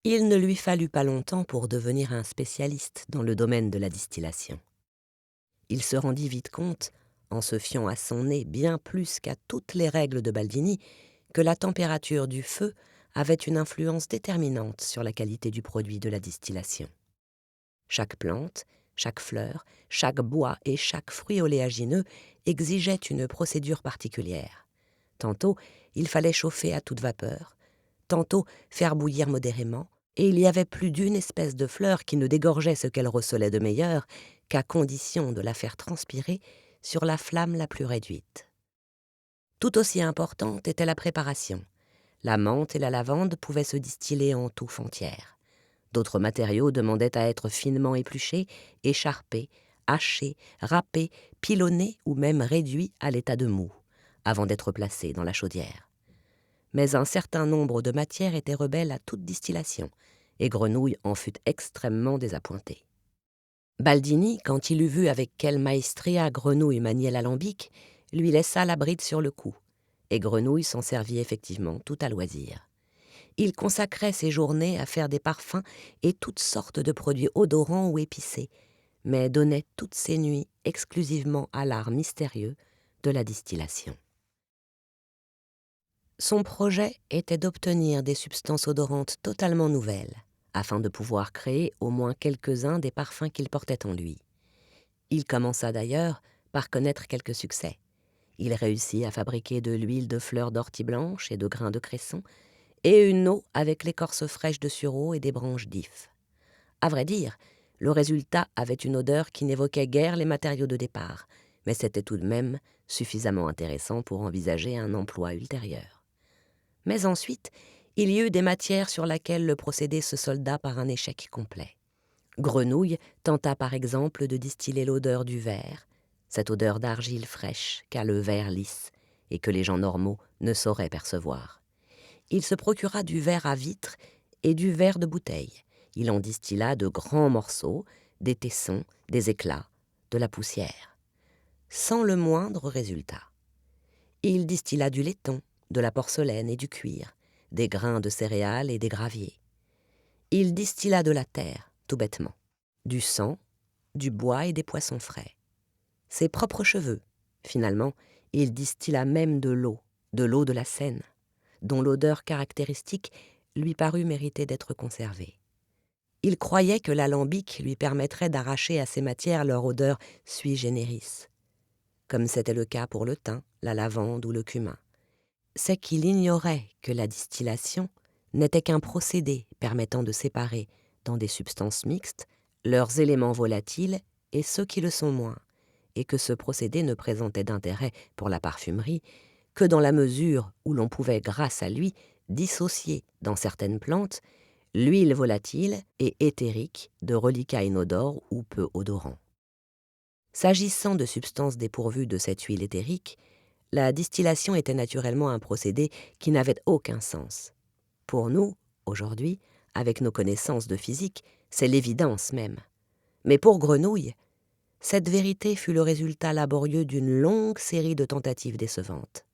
Il ne lui fallut pas longtemps pour devenir un spécialiste dans le domaine de la distillation. Il se rendit vite compte, en se fiant à son nez bien plus qu'à toutes les règles de Baldini, que la température du feu avait une influence déterminante sur la qualité du produit de la distillation. Chaque plante, chaque fleur, chaque bois et chaque fruit oléagineux exigeait une procédure particulière. Tantôt, il fallait chauffer à toute vapeur, tantôt faire bouillir modérément, et il y avait plus d'une espèce de fleur qui ne dégorgeait ce qu'elle recelait de meilleur qu'à condition de la faire transpirer sur la flamme la plus réduite. Tout aussi importante était la préparation. La menthe et la lavande pouvaient se distiller en touffes entières. D'autres matériaux demandaient à être finement épluchés, écharpés, hachés, râpés, pilonnés ou même réduits à l'état de mou, avant d'être placés dans la chaudière. Mais un certain nombre de matières étaient rebelles à toute distillation, et Grenouille en fut extrêmement désappointé. Baldini, quand il eut vu avec quelle maestria Grenouille maniait l'alambic, lui laissa la bride sur le cou, et Grenouille s'en servit effectivement tout à loisir. Il consacrait ses journées à faire des parfums et toutes sortes de produits odorants ou épicés, mais donnait toutes ses nuits exclusivement à l'art mystérieux de la distillation. Son projet était d'obtenir des substances odorantes totalement nouvelles, afin de pouvoir créer au moins quelques-uns des parfums qu'il portait en lui. Il commença d'ailleurs par connaître quelques succès. Il réussit à fabriquer de l'huile de fleurs d'ortie blanche et de grains de cresson, et une eau avec l'écorce fraîche de sureau et des branches d'if. À vrai dire, le résultat avait une odeur qui n'évoquait guère les matériaux de départ, mais c'était tout de même suffisamment intéressant pour envisager un emploi ultérieur. Mais ensuite, il y eut des matières sur lesquelles le procédé se solda par un échec complet. Grenouille tenta par exemple de distiller l'odeur du verre, cette odeur d'argile fraîche qu'a le verre lisse et que les gens normaux ne sauraient percevoir. Il se procura du verre à vitre et du verre de bouteille. Il en distilla de grands morceaux, des tessons, des éclats, de la poussière, sans le moindre résultat. Il distilla du laiton, de la porcelaine et du cuir, des grains de céréales et des graviers. Il distilla de la terre, tout bêtement, du sang, du bois et des poissons frais. Ses propres cheveux, finalement, il distilla même de l'eau de la Seine, dont l'odeur caractéristique lui parut mériter d'être conservée. Il croyait que l'alambic lui permettrait d'arracher à ces matières leur odeur sui generis, comme c'était le cas pour le thym, la lavande ou le cumin. C'est qu'il ignorait que la distillation n'était qu'un procédé permettant de séparer, dans des substances mixtes, leurs éléments volatiles et ceux qui le sont moins, et que ce procédé ne présentait d'intérêt pour la parfumerie que dans la mesure où l'on pouvait, grâce à lui, dissocier, dans certaines plantes, l'huile volatile et éthérique de reliquats inodores ou peu odorants. S'agissant de substances dépourvues de cette huile éthérique, la distillation était naturellement un procédé qui n'avait aucun sens. Pour nous, aujourd'hui, avec nos connaissances de physique, c'est l'évidence même. Mais pour Grenouille, cette vérité fut le résultat laborieux d'une longue série de tentatives décevantes.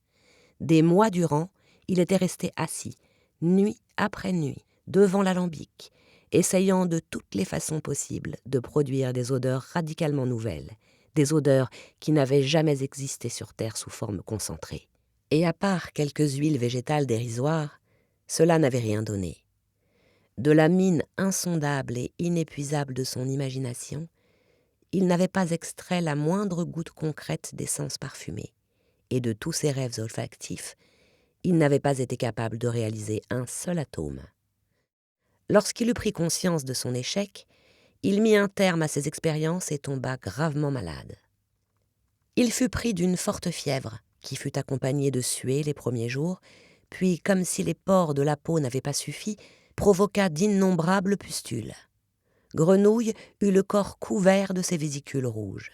Des mois durant, il était resté assis, nuit après nuit, devant l'alambic, essayant de toutes les façons possibles de produire des odeurs radicalement nouvelles, des odeurs qui n'avaient jamais existé sur Terre sous forme concentrée. Et à part quelques huiles végétales dérisoires, cela n'avait rien donné. De la mine insondable et inépuisable de son imagination, il n'avait pas extrait la moindre goutte concrète d'essence parfumée, et de tous ses rêves olfactifs, il n'avait pas été capable de réaliser un seul atome. Lorsqu'il eut pris conscience de son échec, il mit un terme à ses expériences et tomba gravement malade. Il fut pris d'une forte fièvre, qui fut accompagnée de suées les premiers jours, puis, comme si les pores de la peau n'avaient pas suffi, provoqua d'innombrables pustules. Grenouille eut le corps couvert de ces vésicules rouges.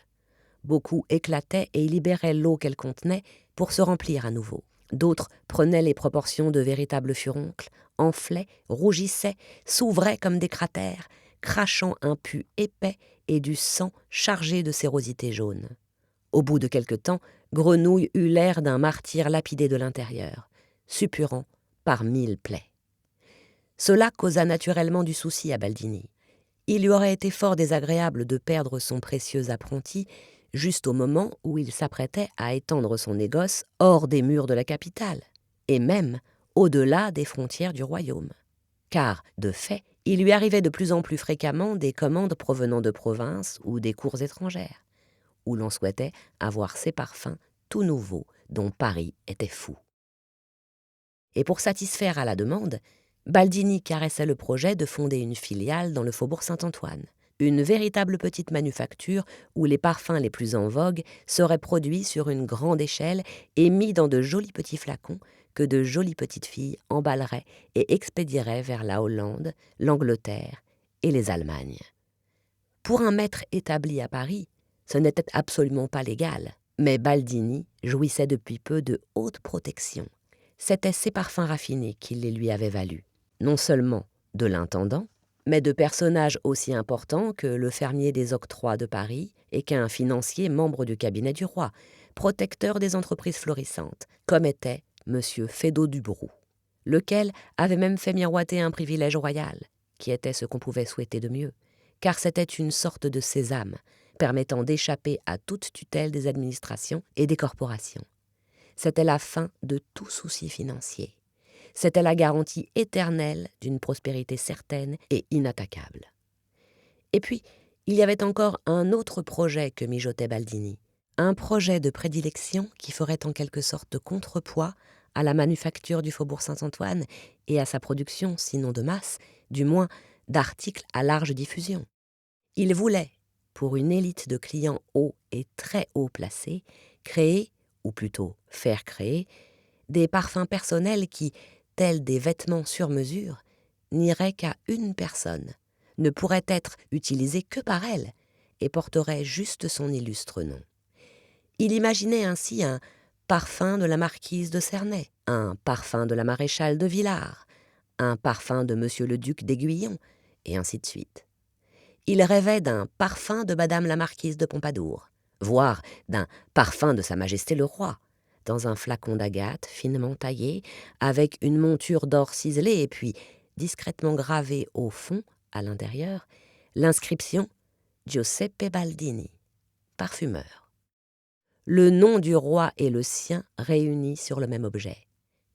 Beaucoup éclataient et libéraient l'eau qu'elles contenaient pour se remplir à nouveau. D'autres prenaient les proportions de véritables furoncles, enflaient, rougissaient, s'ouvraient comme des cratères, crachant un pus épais et du sang chargé de sérosité jaune. Au bout de quelque temps, Grenouille eut l'air d'un martyr lapidé de l'intérieur, suppurant par 1000 plaies. Cela causa naturellement du souci à Baldini. Il lui aurait été fort désagréable de perdre son précieux apprenti juste au moment où il s'apprêtait à étendre son négoce hors des murs de la capitale, et même au-delà des frontières du royaume. Car, de fait, il lui arrivait de plus en plus fréquemment des commandes provenant de provinces ou des cours étrangères, où l'on souhaitait avoir ces parfums tout nouveaux dont Paris était fou. Et pour satisfaire à la demande, Baldini caressait le projet de fonder une filiale dans le faubourg Saint-Antoine, une véritable petite manufacture où les parfums les plus en vogue seraient produits sur une grande échelle et mis dans de jolis petits flacons que de jolies petites filles emballeraient et expédieraient vers la Hollande, l'Angleterre et les Allemagnes. Pour un maître établi à Paris, ce n'était absolument pas légal, mais Baldini jouissait depuis peu de haute protection. C'étaient ces parfums raffinés qui les lui avaient valus, non seulement de l'intendant, mais de personnages aussi importants que le fermier des octrois de Paris et qu'un financier membre du cabinet du roi, protecteur des entreprises florissantes, comme était M. Feydeau Dubroux, lequel avait même fait miroiter un privilège royal, qui était ce qu'on pouvait souhaiter de mieux, car c'était une sorte de sésame permettant d'échapper à toute tutelle des administrations et des corporations. C'était la fin de tout souci financier. C'était la garantie éternelle d'une prospérité certaine et inattaquable. Et puis, il y avait encore un autre projet que mijotait Baldini, un projet de prédilection qui ferait en quelque sorte de contrepoids à la manufacture du faubourg Saint-Antoine et à sa production, sinon de masse, du moins d'articles à large diffusion. Il voulait, pour une élite de clients hauts et très haut placés, créer, ou plutôt faire créer, des parfums personnels qui, tels des vêtements sur mesure, n'iraient qu'à une personne, ne pourraient être utilisés que par elle, et porteraient juste son illustre nom. Il imaginait ainsi un parfum de la marquise de Cernay, un parfum de la maréchale de Villars, un parfum de monsieur le duc d'Aiguillon, et ainsi de suite. Il rêvait d'un parfum de madame la marquise de Pompadour, voire d'un parfum de sa majesté le roi, dans un flacon d'agate finement taillé, avec une monture d'or ciselé et puis discrètement gravée au fond, à l'intérieur, l'inscription « Giuseppe Baldini, parfumeur ». Le nom du roi et le sien réunis sur le même objet.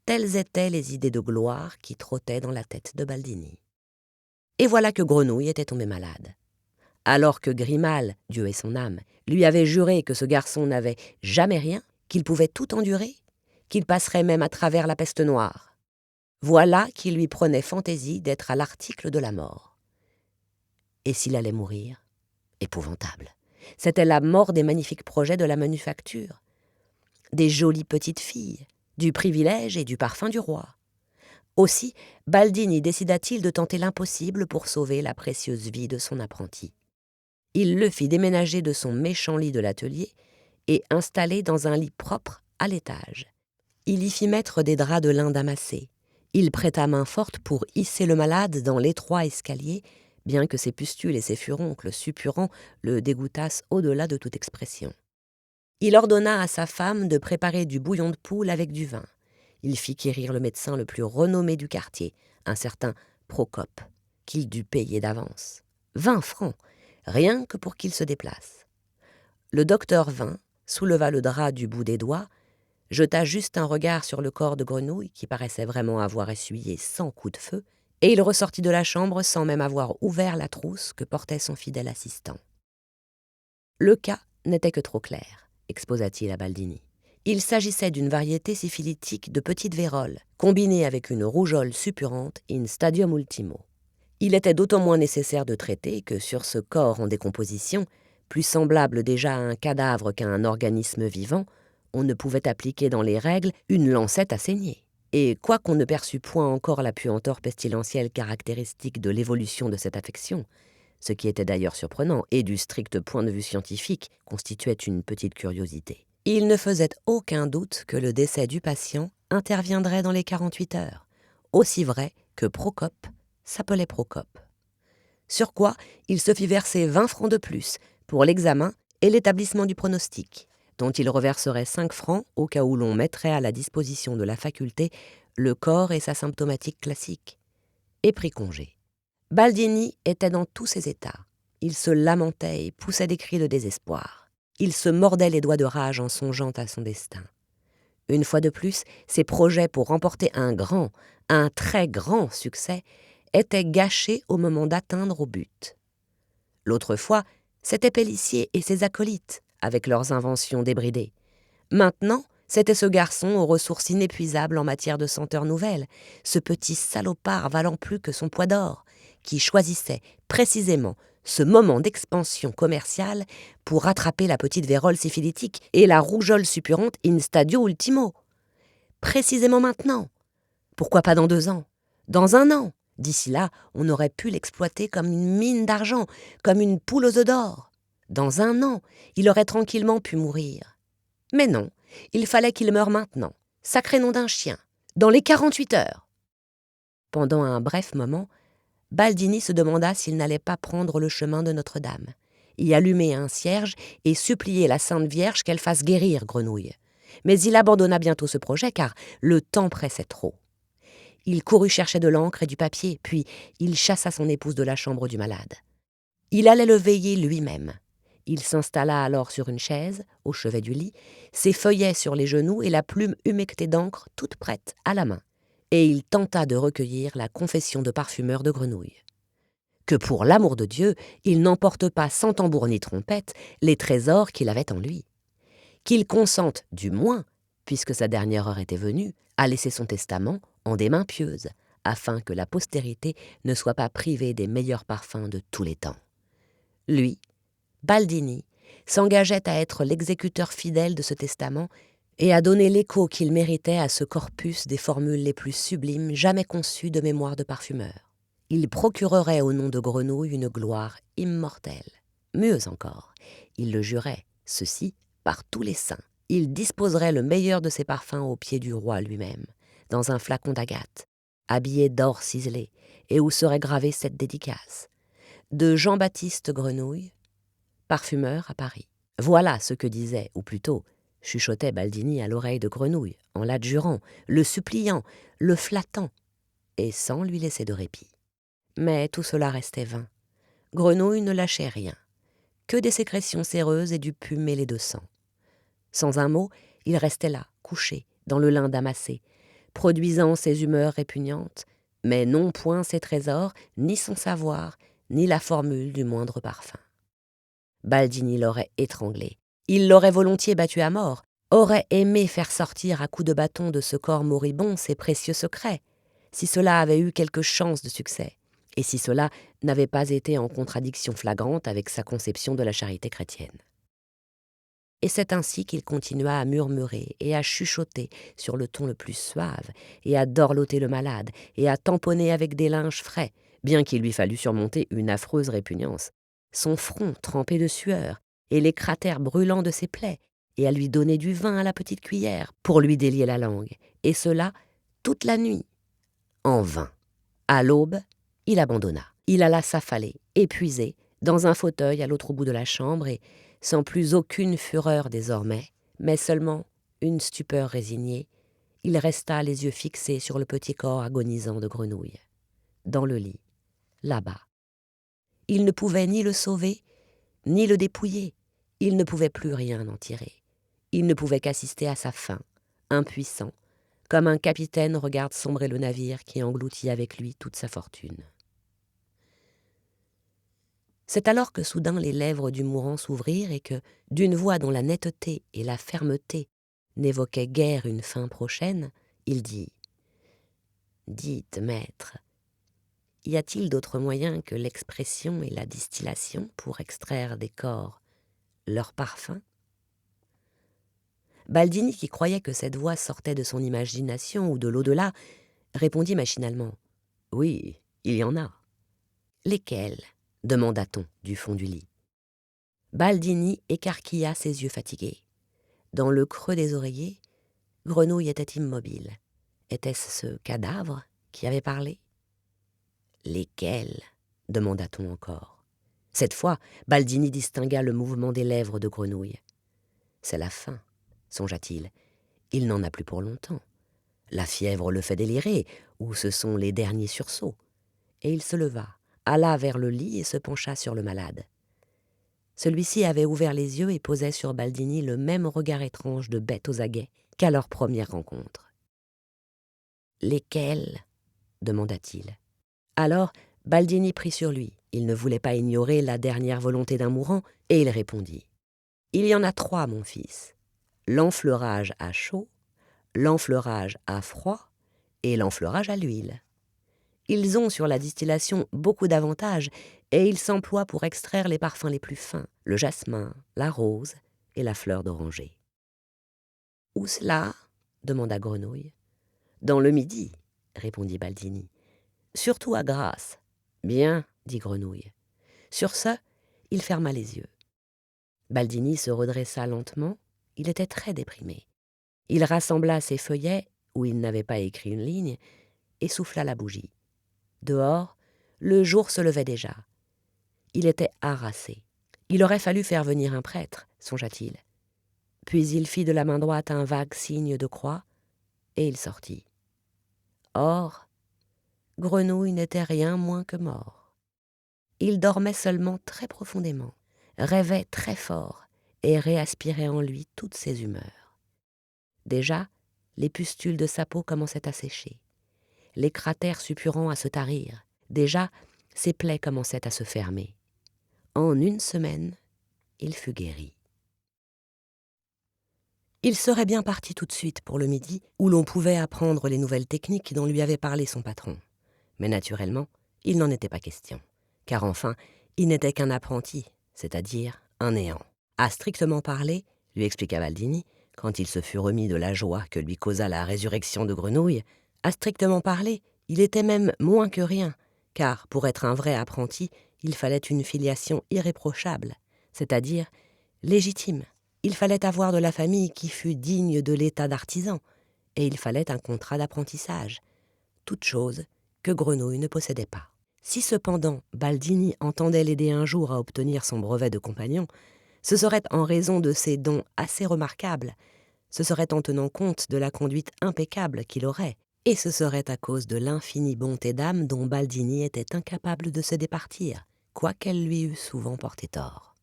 Telles étaient les idées de gloire qui trottaient dans la tête de Baldini. Et voilà que Grenouille était tombé malade. Alors que Grimal, Dieu ait son âme, lui avait juré que ce garçon n'avait jamais rien, qu'il pouvait tout endurer, qu'il passerait même à travers la peste noire. Voilà qui lui prenait fantaisie d'être à l'article de la mort. Et s'il allait mourir? Épouvantable. C'était la mort des magnifiques projets de la manufacture, des jolies petites filles, du privilège et du parfum du roi. Aussi, Baldini décida-t-il de tenter l'impossible pour sauver la précieuse vie de son apprenti. Il le fit déménager de son méchant lit de l'atelier et installer dans un lit propre à l'étage. Il y fit mettre des draps de lin damassés. Il prêta main forte pour hisser le malade dans l'étroit escalier, bien que ses pustules et ses furoncles suppurants le dégoûtassent au-delà de toute expression. Il ordonna à sa femme de préparer du bouillon de poule avec du vin. Il fit quérir le médecin le plus renommé du quartier, un certain Procope, qu'il dut payer d'avance. 20 francs, rien que pour qu'il se déplace. Le docteur vint, souleva le drap du bout des doigts, jeta juste un regard sur le corps de Grenouille, qui paraissait vraiment avoir essuyé 100 coups de feu, et il ressortit de la chambre sans même avoir ouvert la trousse que portait son fidèle assistant. Le cas n'était que trop clair, exposa-t-il à Baldini. Il s'agissait d'une variété syphilitique de petite vérole, combinée avec une rougeole suppurante in stadium ultimo. Il était d'autant moins nécessaire de traiter que sur ce corps en décomposition, plus semblable déjà à un cadavre qu'à un organisme vivant, on ne pouvait appliquer dans les règles une lancette à saigner. Et quoiqu'on ne perçût point encore la puanteur pestilentielle caractéristique de l'évolution de cette affection, ce qui était d'ailleurs surprenant et du strict point de vue scientifique constituait une petite curiosité, il ne faisait aucun doute que le décès du patient interviendrait dans les 48 heures, aussi vrai que Procope s'appelait Procope. Sur quoi il se fit verser 20 francs de plus pour l'examen et l'établissement du pronostic, dont il reverserait 5 francs au cas où l'on mettrait à la disposition de la faculté le corps et sa symptomatique classique. et prit congé. Baldini était dans tous ses états. Il se lamentait et poussait des cris de désespoir. Il se mordait les doigts de rage en songeant à son destin. Une fois de plus, ses projets pour remporter un très grand succès étaient gâchés au moment d'atteindre au but. L'autre fois, c'était Pélissier et ses acolytes, avec leurs inventions débridées. Maintenant, c'était ce garçon aux ressources inépuisables en matière de senteurs nouvelles, ce petit salopard valant plus que son poids d'or, qui choisissait précisément ce moment d'expansion commerciale pour rattraper la petite vérole syphilitique et la rougeole suppurante in stadio ultimo. Précisément maintenant. Pourquoi pas dans 2 ans? Dans 1 an? D'ici là, on aurait pu l'exploiter comme une mine d'argent, comme une poule aux œufs d'or. Dans 1 an, il aurait tranquillement pu mourir. Mais non, il fallait qu'il meure maintenant. Sacré nom d'un chien. Dans les 48 heures. Pendant un bref moment, Baldini se demanda s'il n'allait pas prendre le chemin de Notre-Dame, y allumer un cierge et supplier la Sainte Vierge qu'elle fasse guérir Grenouille. Mais il abandonna bientôt ce projet car le temps pressait trop. Il courut chercher de l'encre et du papier, puis il chassa son épouse de la chambre du malade. Il allait le veiller lui-même. Il s'installa alors sur une chaise, au chevet du lit, ses feuillets sur les genoux et la plume humectée d'encre toute prête à la main. Et il tenta de recueillir la confession de parfumeur de Grenouille. Que pour l'amour de Dieu, il n'emporte pas sans tambour ni trompette les trésors qu'il avait en lui. Qu'il consente, du moins, puisque sa dernière heure était venue, à laisser son testament en des mains pieuses, afin que la postérité ne soit pas privée des meilleurs parfums de tous les temps. Lui, Baldini, s'engageait à être l'exécuteur fidèle de ce testament et à donner l'écho qu'il méritait à ce corpus des formules les plus sublimes jamais conçues de mémoire de parfumeur. Il procurerait au nom de Grenouille une gloire immortelle. Mieux encore, il le jurait, ceci par tous les saints. Il disposerait le meilleur de ses parfums aux pieds du roi lui-même, dans un flacon d'agate, habillé d'or ciselé, et où serait gravée cette dédicace. De Jean-Baptiste Grenouille, parfumeur à Paris. Voilà ce que disait, ou plutôt, chuchotait Baldini à l'oreille de Grenouille, en l'adjurant, le suppliant, le flattant, et sans lui laisser de répit. Mais tout cela restait vain. Grenouille ne lâchait rien, que des sécrétions séreuses et du pu mêlé de sang. Sans un mot, il restait là, couché, dans le lin damassé, produisant ses humeurs répugnantes, mais non point ses trésors, ni son savoir, ni la formule du moindre parfum. Baldini l'aurait étranglé. Il l'aurait volontiers battu à mort, aurait aimé faire sortir à coups de bâton de ce corps moribond ses précieux secrets, si cela avait eu quelque chance de succès, et si cela n'avait pas été en contradiction flagrante avec sa conception de la charité chrétienne. Et c'est ainsi qu'il continua à murmurer et à chuchoter sur le ton le plus suave, et à dorloter le malade, et à tamponner avec des linges frais, bien qu'il lui fallût surmonter une affreuse répugnance, son front trempé de sueur, et les cratères brûlants de ses plaies, et à lui donner du vin à la petite cuillère pour lui délier la langue, et cela toute la nuit. En vain. À l'aube, il abandonna. Il alla s'affaler, épuisé, dans un fauteuil à l'autre bout de la chambre, et sans plus aucune fureur désormais, mais seulement une stupeur résignée, il resta les yeux fixés sur le petit corps agonisant de Grenouille. Dans le lit, là-bas. Il ne pouvait ni le sauver, ni le dépouiller. Il ne pouvait plus rien en tirer. Il ne pouvait qu'assister à sa fin, impuissant, comme un capitaine regarde sombrer le navire qui engloutit avec lui toute sa fortune. C'est alors que soudain les lèvres du mourant s'ouvrirent et que, d'une voix dont la netteté et la fermeté n'évoquaient guère une fin prochaine, il dit « Dites, maître, y a-t-il d'autres moyens que l'expression et la distillation pour extraire des corps leur parfum ?» Baldini, qui croyait que cette voix sortait de son imagination ou de l'au-delà, répondit machinalement « Oui, il y en a. » « Lesquels ?» demanda-t-on du fond du lit. Baldini écarquilla ses yeux fatigués. Dans le creux des oreillers, Grenouille était immobile. Était-ce ce cadavre qui avait parlé ? Lesquels ? demanda-t-on encore. Cette fois, Baldini distingua le mouvement des lèvres de Grenouille. C'est la fin, songea-t-il. Il n'en a plus pour longtemps. La fièvre le fait délirer, ou ce sont les derniers sursauts. et il se leva, alla vers le lit et se pencha sur le malade. Celui-ci avait ouvert les yeux et posait sur Baldini le même regard étrange de bête aux aguets qu'à leur première rencontre. « Lesquels ?» demanda-t-il. Alors, Baldini prit sur lui. Il ne voulait pas ignorer la dernière volonté d'un mourant, et il répondit. « Il y en a 3, mon fils. L'enfleurage à chaud, l'enfleurage à froid et l'enfleurage à l'huile. Ils ont sur la distillation beaucoup d'avantages et ils s'emploient pour extraire les parfums les plus fins, le jasmin, la rose et la fleur d'oranger. »« Où cela ?» demanda Grenouille. « Dans le Midi, » répondit Baldini. « Surtout à Grasse. »« Bien, » dit Grenouille. Sur ce, il ferma les yeux. Baldini se redressa lentement. Il était très déprimé. Il rassembla ses feuillets, où il n'avait pas écrit une ligne, et souffla la bougie. Dehors, le jour se levait déjà. Il était harassé. Il aurait fallu faire venir un prêtre, songea-t-il. Puis il fit de la main droite un vague signe de croix, et il sortit. Or, Grenouille n'était rien moins que mort. Il dormait seulement très profondément, rêvait très fort et réaspirait en lui toutes ses humeurs. Déjà, les pustules de sa peau commençaient à sécher, les cratères suppurants à se tarir. Déjà, ses plaies commençaient à se fermer. En 1 semaine, il fut guéri. Il serait bien parti tout de suite pour le Midi, où l'on pouvait apprendre les nouvelles techniques dont lui avait parlé son patron. Mais naturellement, il n'en était pas question, car enfin, il n'était qu'un apprenti, c'est-à-dire un néant. À strictement parler, lui expliqua Baldini, quand il se fut remis de la joie que lui causa la résurrection de Grenouille, à strictement parler, il était même moins que rien, car pour être un vrai apprenti, il fallait une filiation irréprochable, c'est-à-dire légitime. Il fallait avoir de la famille qui fût digne de l'état d'artisan, et il fallait un contrat d'apprentissage, toute chose que Grenouille ne possédait pas. Si cependant Baldini entendait l'aider un jour à obtenir son brevet de compagnon, ce serait en raison de ses dons assez remarquables, ce serait en tenant compte de la conduite impeccable qu'il aurait, et ce serait à cause de l'infinie bonté d'âme dont Baldini était incapable de se départir, quoiqu'elle lui eût souvent porté tort.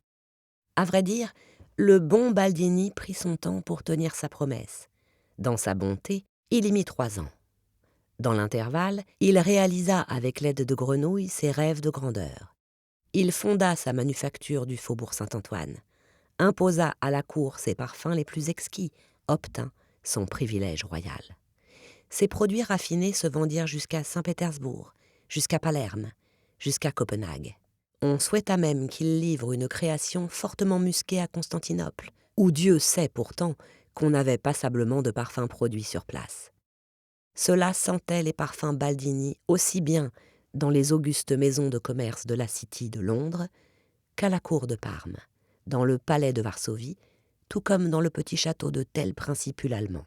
À vrai dire, le bon Baldini prit son temps pour tenir sa promesse. Dans sa bonté, il y mit 3 ans. Dans l'intervalle, il réalisa avec l'aide de Grenouille ses rêves de grandeur. Il fonda sa manufacture du faubourg Saint-Antoine, imposa à la cour ses parfums les plus exquis, obtint son privilège royal. Ses produits raffinés se vendirent jusqu'à Saint-Pétersbourg, jusqu'à Palerme, jusqu'à Copenhague. On souhaita même qu'il livre une création fortement musquée à Constantinople, où Dieu sait pourtant qu'on avait passablement de parfums produits sur place. Cela sentait les parfums Baldini aussi bien dans les augustes maisons de commerce de la City de Londres qu'à la cour de Parme, dans le palais de Varsovie, tout comme dans le petit château de tel principule allemand.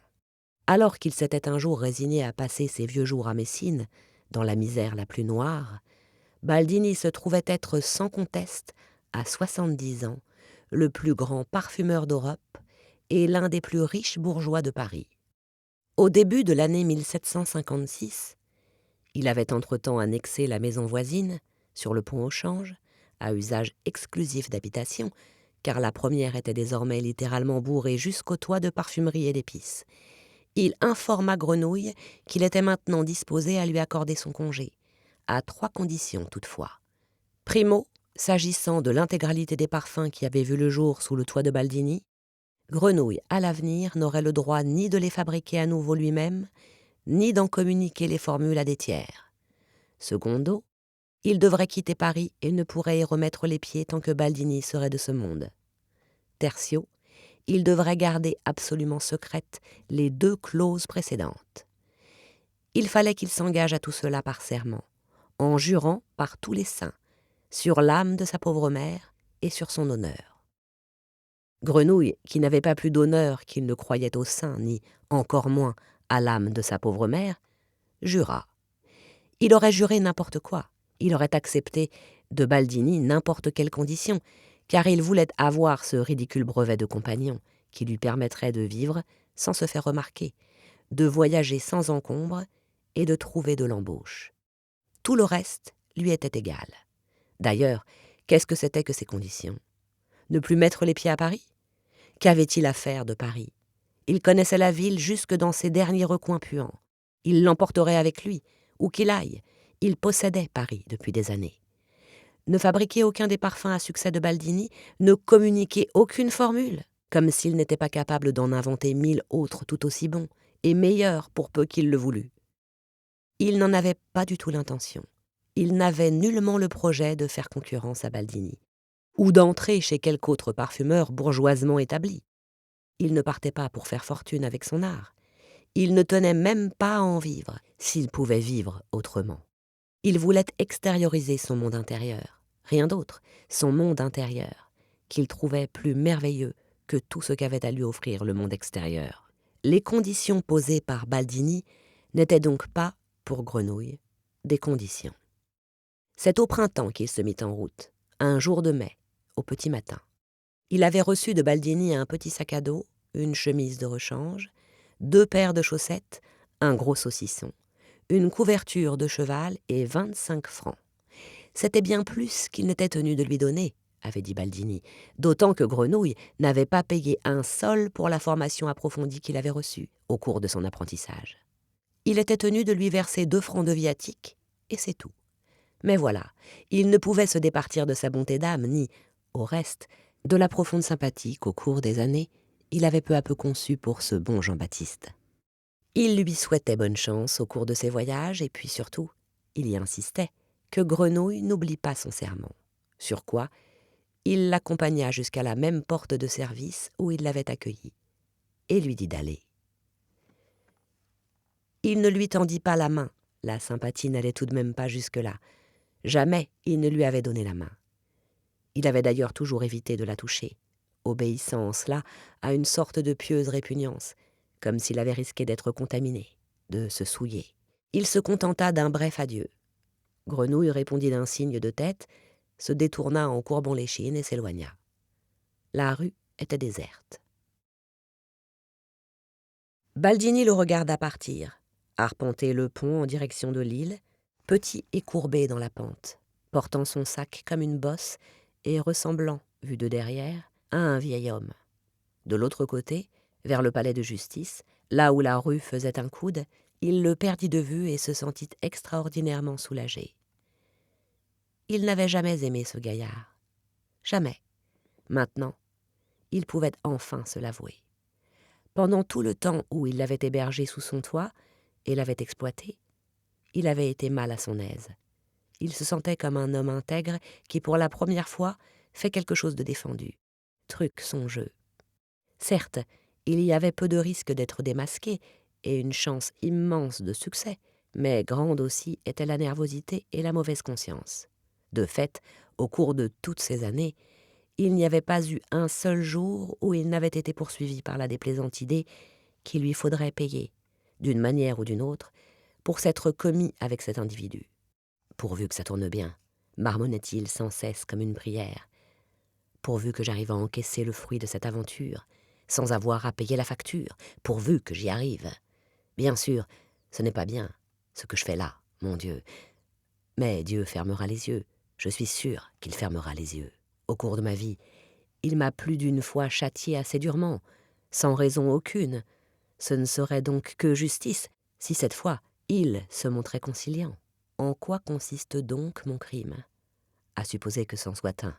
Alors qu'il s'était un jour résigné à passer ses vieux jours à Messine, dans la misère la plus noire, Baldini se trouvait être sans conteste, à 70 ans, le plus grand parfumeur d'Europe et l'un des plus riches bourgeois de Paris. Au début de l'année 1756, il avait entre-temps annexé la maison voisine, sur le pont au Change, à usage exclusif d'habitation, car la première était désormais littéralement bourrée jusqu'au toit de parfumerie et d'épices. Il informa Grenouille qu'il était maintenant disposé à lui accorder son congé, à 3 conditions toutefois. Primo, s'agissant de l'intégralité des parfums qui avaient vu le jour sous le toit de Baldini, Grenouille, à l'avenir, n'aurait le droit ni de les fabriquer à nouveau lui-même, ni d'en communiquer les formules à des tiers. Secondo, il devrait quitter Paris et ne pourrait y remettre les pieds tant que Baldini serait de ce monde. Tertio, il devrait garder absolument secrètes les 2 clauses précédentes. Il fallait qu'il s'engage à tout cela par serment, en jurant par tous les saints, sur l'âme de sa pauvre mère et sur son honneur. Grenouille, qui n'avait pas plus d'honneur qu'il ne croyait aux saints, ni, encore moins, à l'âme de sa pauvre mère, jura. Il aurait juré n'importe quoi, il aurait accepté de Baldini n'importe quelle condition, car il voulait avoir ce ridicule brevet de compagnon qui lui permettrait de vivre sans se faire remarquer, de voyager sans encombre et de trouver de l'embauche. Tout le reste lui étaient égales. D'ailleurs, qu'est-ce que c'était que ces conditions? Ne plus mettre les pieds à Paris? Qu'avait-il à faire de Paris? Il connaissait la ville jusque dans ses derniers recoins puants. Il l'emporterait avec lui, où qu'il aille. Il possédait Paris depuis des années. Ne fabriquer aucun des parfums à succès de Baldini, ne communiquer aucune formule, comme s'il n'était pas capable d'en inventer 1000 autres tout aussi bons, et meilleurs pour peu qu'il le voulût. Il n'en avait pas du tout l'intention. Il n'avait nullement le projet de faire concurrence à Baldini, ou d'entrer chez quelque autre parfumeur bourgeoisement établi. Il ne partait pas pour faire fortune avec son art. Il ne tenait même pas à en vivre, s'il pouvait vivre autrement. Il voulait extérioriser son monde intérieur, rien d'autre, son monde intérieur, qu'il trouvait plus merveilleux que tout ce qu'avait à lui offrir le monde extérieur. Les conditions posées par Baldini n'étaient donc pas, pour Grenouille, des conditions. C'est au printemps qu'il se mit en route, un jour de mai, au petit matin. Il avait reçu de Baldini un petit sac à dos, une chemise de rechange, 2 paires de chaussettes, un gros saucisson, une couverture de cheval et 25 francs. C'était bien plus qu'il n'était tenu de lui donner, avait dit Baldini, d'autant que Grenouille n'avait pas payé un sol pour la formation approfondie qu'il avait reçue au cours de son apprentissage. Il était tenu de lui verser 2 francs de viatique, et c'est tout. Mais voilà, il ne pouvait se départir de sa bonté d'âme, ni, au reste, de la profonde sympathie qu'au cours des années, il avait peu à peu conçue pour ce bon Jean-Baptiste. Il lui souhaitait bonne chance au cours de ses voyages, et puis surtout, il y insistait, que Grenouille n'oublie pas son serment. Sur quoi, il l'accompagna jusqu'à la même porte de service où il l'avait accueilli, et lui dit d'aller. Il ne lui tendit pas la main, la sympathie n'allait tout de même pas jusque-là. Jamais il ne lui avait donné la main. Il avait d'ailleurs toujours évité de la toucher, obéissant en cela à une sorte de pieuse répugnance, comme s'il avait risqué d'être contaminé, de se souiller. Il se contenta d'un bref adieu. Grenouille répondit d'un signe de tête, se détourna en courbant l'échine et s'éloigna. La rue était déserte. Baldini le regarda partir, arpenter le pont en direction de l'île, petit et courbé dans la pente, portant son sac comme une bosse et ressemblant, vu de derrière, à un vieil homme. De l'autre côté, vers le palais de justice, là où la rue faisait un coude, il le perdit de vue et se sentit extraordinairement soulagé. Il n'avait jamais aimé ce gaillard. Jamais. Maintenant, il pouvait enfin se l'avouer. Pendant tout le temps où il l'avait hébergé sous son toit et l'avait exploité, il avait été mal à son aise. Il se sentait comme un homme intègre qui, pour la première fois, fait quelque chose de défendu. Truc son jeu. Certes, il y avait peu de risque d'être démasqué et une chance immense de succès, mais grande aussi était la nervosité et la mauvaise conscience. De fait, au cours de toutes ces années, il n'y avait pas eu un seul jour où il n'avait été poursuivi par la déplaisante idée qu'il lui faudrait payer, d'une manière ou d'une autre, pour s'être commis avec cet individu. Pourvu que ça tourne bien, marmonnait-il sans cesse comme une prière. Pourvu que j'arrive à encaisser le fruit de cette aventure, sans avoir à payer la facture, pourvu que j'y arrive. Bien sûr, ce n'est pas bien, ce que je fais là, mon Dieu. Mais Dieu fermera les yeux, je suis sûr qu'il fermera les yeux. Au cours de ma vie, il m'a plus d'une fois châtié assez durement, sans raison aucune. Ce ne serait donc que justice, si cette fois, il se montrait conciliant. En quoi consiste donc mon crime? À supposer que c'en soit un.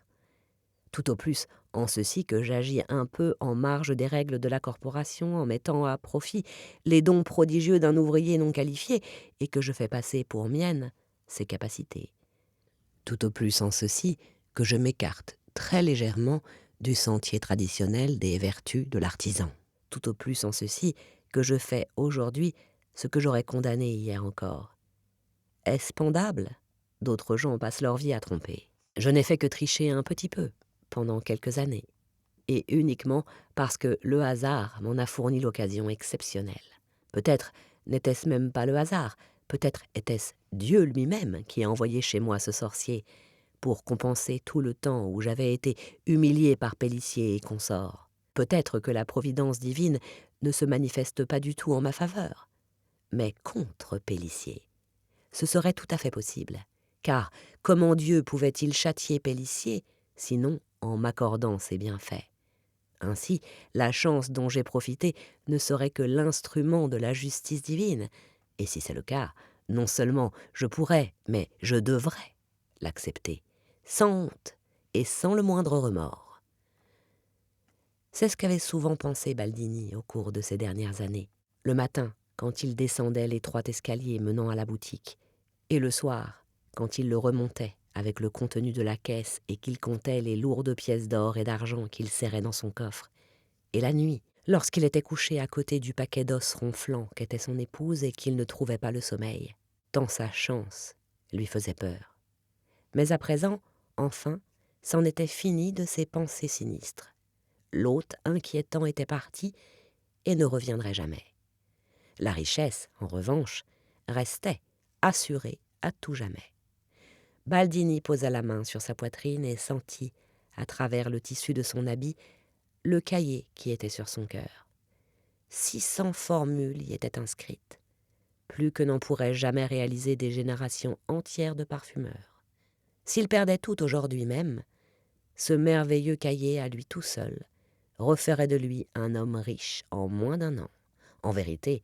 Tout au plus en ceci que j'agis un peu en marge des règles de la corporation en mettant à profit les dons prodigieux d'un ouvrier non qualifié et que je fais passer pour miennes ses capacités. Tout au plus en ceci que je m'écarte très légèrement du sentier traditionnel des vertus de l'artisan. Tout au plus en ceci que je fais aujourd'hui ce que j'aurais condamné hier encore. Est-ce pendable? D'autres gens passent leur vie à tromper. Je n'ai fait que tricher un petit peu, pendant quelques années, et uniquement parce que le hasard m'en a fourni l'occasion exceptionnelle. Peut-être n'était-ce même pas le hasard, peut-être était-ce Dieu lui-même qui a envoyé chez moi ce sorcier pour compenser tout le temps où j'avais été humilié par Pélissier et consorts. Peut-être que la providence divine ne se manifeste pas du tout en ma faveur, mais contre Pélissier. Ce serait tout à fait possible, Car comment Dieu pouvait-il châtier Pélissier, sinon en m'accordant ses bienfaits? Ainsi, la chance dont j'ai profité ne serait que l'instrument de la justice divine, et si c'est le cas, non seulement je pourrais, mais je devrais l'accepter, sans honte et sans le moindre remords. C'est ce qu'avait souvent pensé Baldini au cours de ces dernières années. Le matin, quand il descendait l'étroit escalier menant à la boutique, et le soir, quand il le remontait avec le contenu de la caisse et qu'il comptait les lourdes pièces d'or et d'argent qu'il serrait dans son coffre, et la nuit, lorsqu'il était couché à côté du paquet d'os ronflant qu'était son épouse et qu'il ne trouvait pas le sommeil, tant sa chance lui faisait peur. Mais à présent, enfin, c'en était fini de ses pensées sinistres. L'hôte inquiétant était parti et ne reviendrait jamais. La richesse, en revanche, restait assurée à tout jamais. Baldini posa la main sur sa poitrine et sentit, à travers le tissu de son habit, le cahier qui était sur son cœur. 600 formules y étaient inscrites, plus que n'en pourraient jamais réaliser des générations entières de parfumeurs. S'il perdait tout aujourd'hui même, ce merveilleux cahier à lui tout seul referait de lui un homme riche en moins d'1 an. En vérité,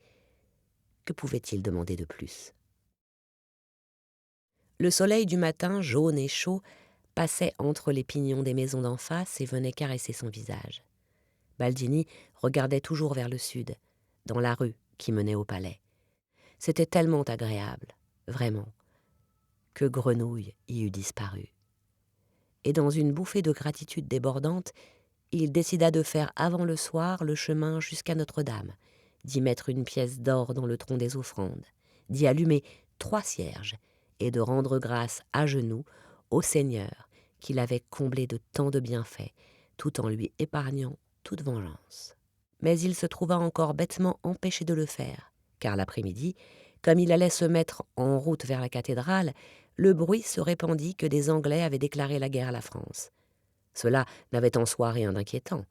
que pouvait-il demander de plus? Le soleil du matin, jaune et chaud, passait entre les pignons des maisons d'en face et venait caresser son visage. Baldini regardait toujours vers le sud, dans la rue qui menait au palais. C'était tellement agréable, vraiment, que Grenouille y eût disparu. Et dans une bouffée de gratitude débordante, il décida de faire avant le soir le chemin jusqu'à Notre-Dame, d'y mettre une pièce d'or dans le tronc des offrandes, d'y allumer 3 cierges et de rendre grâce à genoux au Seigneur qui l'avait comblé de tant de bienfaits, tout en lui épargnant toute vengeance. Mais il se trouva encore bêtement empêché de le faire, car l'après-midi, comme il allait se mettre en route vers la cathédrale, le bruit se répandit que des Anglais avaient déclaré la guerre à la France. Cela n'avait en soi rien d'inquiétant,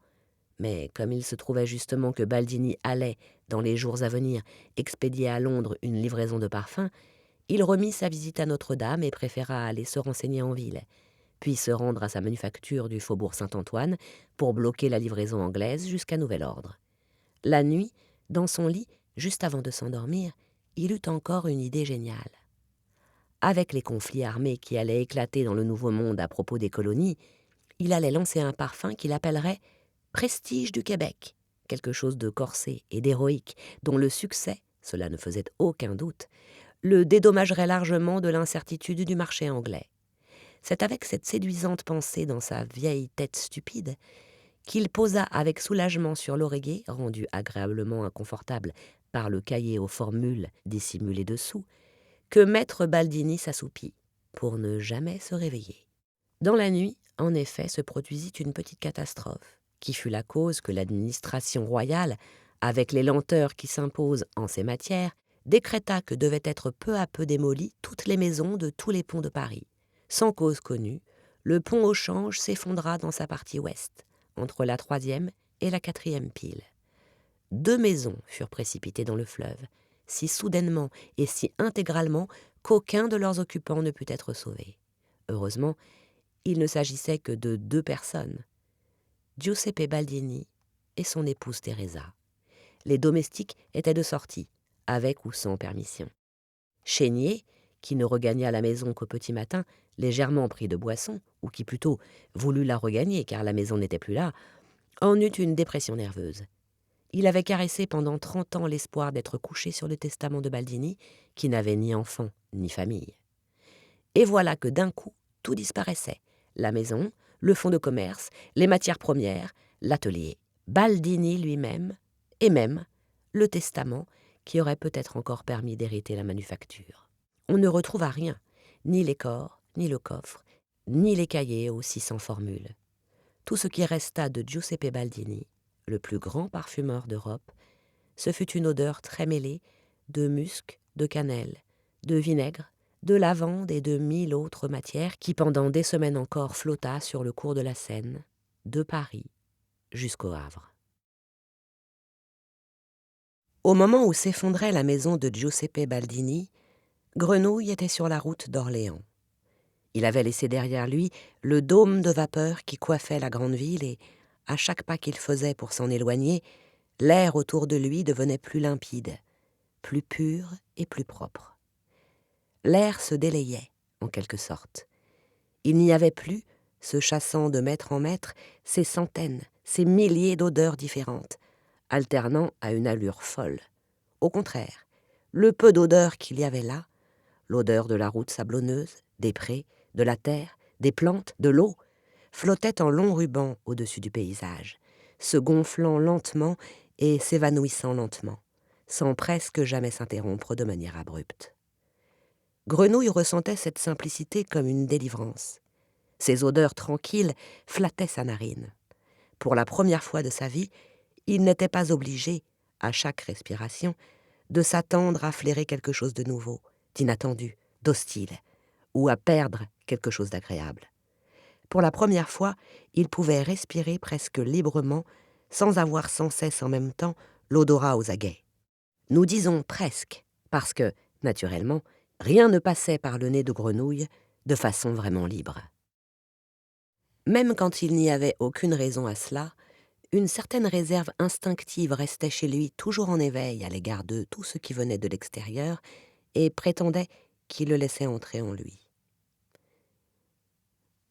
mais comme il se trouvait justement que Baldini allait, dans les jours à venir, expédier à Londres une livraison de parfums, il remit sa visite à Notre-Dame et préféra aller se renseigner en ville, puis se rendre à sa manufacture du faubourg Saint-Antoine pour bloquer la livraison anglaise jusqu'à nouvel ordre. La nuit, dans son lit, juste avant de s'endormir, il eut encore une idée géniale. Avec les conflits armés qui allaient éclater dans le Nouveau Monde à propos des colonies, il allait lancer un parfum qu'il appellerait « Prestige du Québec », quelque chose de corsé et d'héroïque, dont le succès, cela ne faisait aucun doute, le dédommagerait largement de l'incertitude du marché anglais. C'est avec cette séduisante pensée dans sa vieille tête stupide qu'il posa avec soulagement sur l'oreiller, rendu agréablement inconfortable par le cahier aux formules dissimulé dessous, que maître Baldini s'assoupit, pour ne jamais se réveiller. Dans la nuit, en effet, se produisit une petite catastrophe, qui fut la cause que l'administration royale, avec les lenteurs qui s'imposent en ces matières, décréta que devaient être peu à peu démolies toutes les maisons de tous les ponts de Paris. Sans cause connue, le pont au Change s'effondra dans sa partie ouest, entre la 3e et la 4e pile. 2 maisons furent précipitées dans le fleuve, si soudainement et si intégralement qu'aucun de leurs occupants ne put être sauvé. Heureusement, il ne s'agissait que de 2 personnes, Giuseppe Baldini et son épouse Teresa. Les domestiques étaient de sortie, avec ou sans permission. Chénier, qui ne regagna la maison qu'au petit matin, légèrement pris de boisson, ou qui plutôt voulut la regagner car la maison n'était plus là, en eut une dépression nerveuse. Il avait caressé pendant 30 ans l'espoir d'être couché sur le testament de Baldini, qui n'avait ni enfant ni famille. Et voilà que d'un coup, tout disparaissait. La maison, le fonds de commerce, les matières premières, l'atelier, Baldini lui-même, et même le testament qui aurait peut-être encore permis d'hériter la manufacture. On ne retrouva rien, ni les corps, ni le coffre, ni les cahiers aux 600 formules. Tout ce qui resta de Giuseppe Baldini, le plus grand parfumeur d'Europe, ce fut une odeur très mêlée de musc, de cannelle, de vinaigre, de lavande et de 1000 autres matières qui pendant des semaines encore flotta sur le cours de la Seine, de Paris jusqu'au Havre. Au moment où s'effondrait la maison de Giuseppe Baldini, Grenouille était sur la route d'Orléans. Il avait laissé derrière lui le dôme de vapeur qui coiffait la grande ville et, à chaque pas qu'il faisait pour s'en éloigner, l'air autour de lui devenait plus limpide, plus pur et plus propre. L'air se délayait, en quelque sorte. Il n'y avait plus, se chassant de mètre en mètre, ces centaines, ces milliers d'odeurs différentes, alternant à une allure folle. Au contraire, le peu d'odeurs qu'il y avait là, l'odeur de la route sablonneuse, des prés, de la terre, des plantes, de l'eau, flottait en longs rubans au-dessus du paysage, se gonflant lentement et s'évanouissant lentement, sans presque jamais s'interrompre de manière abrupte. Grenouille ressentait cette simplicité comme une délivrance. Ces odeurs tranquilles flattaient sa narine. Pour la première fois de sa vie, il n'était pas obligé, à chaque respiration, de s'attendre à flairer quelque chose de nouveau, d'inattendu, d'hostile, ou à perdre quelque chose d'agréable. Pour la première fois, il pouvait respirer presque librement, sans avoir sans cesse en même temps l'odorat aux aguets. Nous disons presque, parce que, naturellement, rien ne passait par le nez de Grenouille de façon vraiment libre. Même quand il n'y avait aucune raison à cela, une certaine réserve instinctive restait chez lui toujours en éveil à l'égard de tout ce qui venait de l'extérieur et prétendait qu'il le laissait entrer en lui.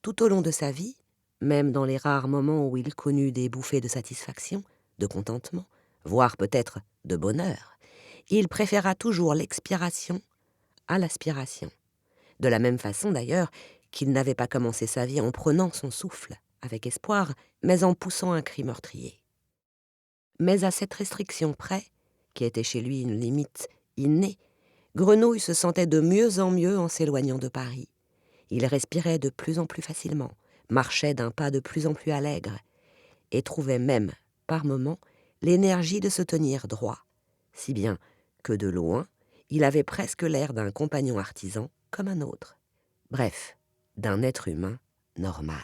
Tout au long de sa vie, même dans les rares moments où il connut des bouffées de satisfaction, de contentement, voire peut-être de bonheur, il préféra toujours l'expiration à l'aspiration. De la même façon d'ailleurs qu'il n'avait pas commencé sa vie en prenant son souffle, avec espoir, mais en poussant un cri meurtrier. Mais à cette restriction près, qui était chez lui une limite innée, Grenouille se sentait de mieux en s'éloignant de Paris. Il respirait de plus en plus facilement, marchait d'un pas de plus en plus allègre, et trouvait même, par moments, l'énergie de se tenir droit, si bien que de loin, il avait presque l'air d'un compagnon artisan comme un autre. Bref, d'un être humain normal.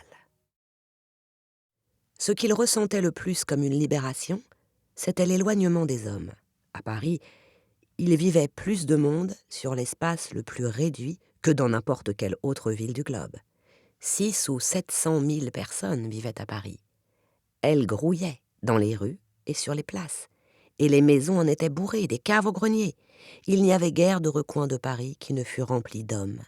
Ce qu'il ressentait le plus comme une libération, c'était l'éloignement des hommes. À Paris, il vivait plus de monde sur l'espace le plus réduit que dans n'importe quelle autre ville du globe. 600 ou 700 000 personnes vivaient à Paris. Elles grouillaient dans les rues et sur les places, et les maisons en étaient bourrées, des caves aux greniers. Il n'y avait guère de recoin de Paris qui ne fût rempli d'hommes.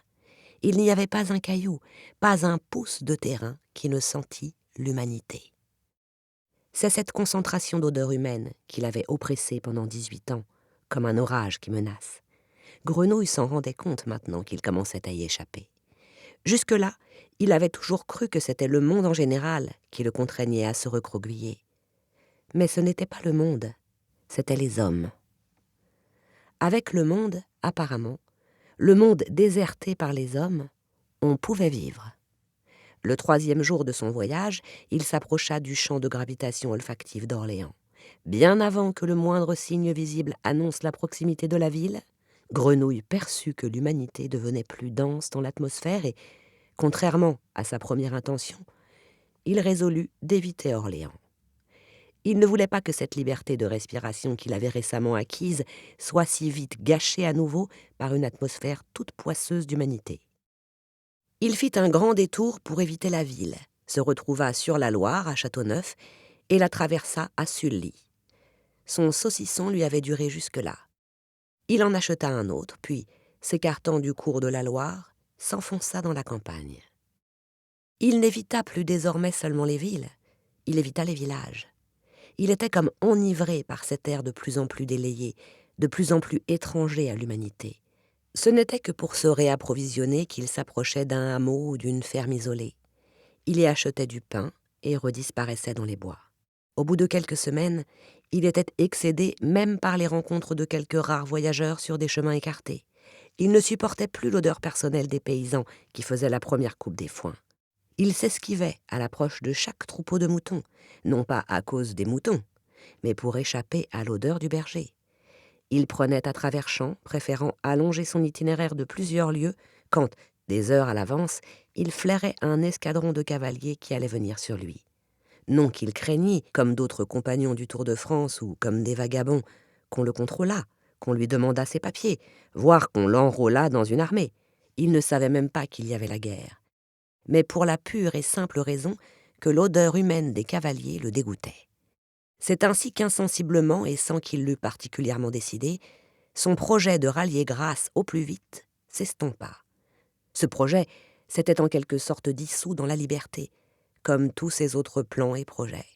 Il n'y avait pas un caillou, pas un pouce de terrain qui ne sentît l'humanité. C'est cette concentration d'odeurs humaines qui l'avait oppressé pendant 18 ans, comme un orage qui menace. Grenouille s'en rendait compte maintenant qu'il commençait à y échapper. Jusque-là, il avait toujours cru que c'était le monde en général qui le contraignait à se recroqueviller. Mais ce n'était pas le monde, c'étaient les hommes. Avec le monde, apparemment, le monde déserté par les hommes, on pouvait vivre. Le 3e jour de son voyage, il s'approcha du champ de gravitation olfactive d'Orléans. Bien avant que le moindre signe visible annonce la proximité de la ville, Grenouille perçut que l'humanité devenait plus dense dans l'atmosphère et, contrairement à sa première intention, il résolut d'éviter Orléans. Il ne voulait pas que cette liberté de respiration qu'il avait récemment acquise soit si vite gâchée à nouveau par une atmosphère toute poisseuse d'humanité. Il fit un grand détour pour éviter la ville, se retrouva sur la Loire, à Châteauneuf, et la traversa à Sully. Son saucisson lui avait duré jusque-là. Il en acheta un autre, puis, s'écartant du cours de la Loire, s'enfonça dans la campagne. Il n'évita plus désormais seulement les villes, il évita les villages. Il était comme enivré par cet air de plus en plus délayé, de plus en plus étranger à l'humanité. Ce n'était que pour se réapprovisionner qu'il s'approchait d'un hameau ou d'une ferme isolée. Il y achetait du pain et redisparaissait dans les bois. Au bout de quelques semaines, il était excédé même par les rencontres de quelques rares voyageurs sur des chemins écartés. Il ne supportait plus l'odeur personnelle des paysans qui faisaient la première coupe des foins. Il s'esquivait à l'approche de chaque troupeau de moutons, non pas à cause des moutons, mais pour échapper à l'odeur du berger. Il prenait à travers champs, préférant allonger son itinéraire de plusieurs lieues, quand, des heures à l'avance, il flairait un escadron de cavaliers qui allait venir sur lui. Non qu'il craignît, comme d'autres compagnons du Tour de France ou comme des vagabonds, qu'on le contrôlât, qu'on lui demandât ses papiers, voire qu'on l'enrôlât dans une armée. Il ne savait même pas qu'il y avait la guerre. mais pour la pure et simple raison que l'odeur humaine des cavaliers le dégoûtait. C'est ainsi qu'insensiblement, et sans qu'il l'eût particulièrement décidé, son projet de rallier Grasse au plus vite s'estompa. Ce projet s'était en quelque sorte dissous dans la liberté, comme tous ses autres plans et projets.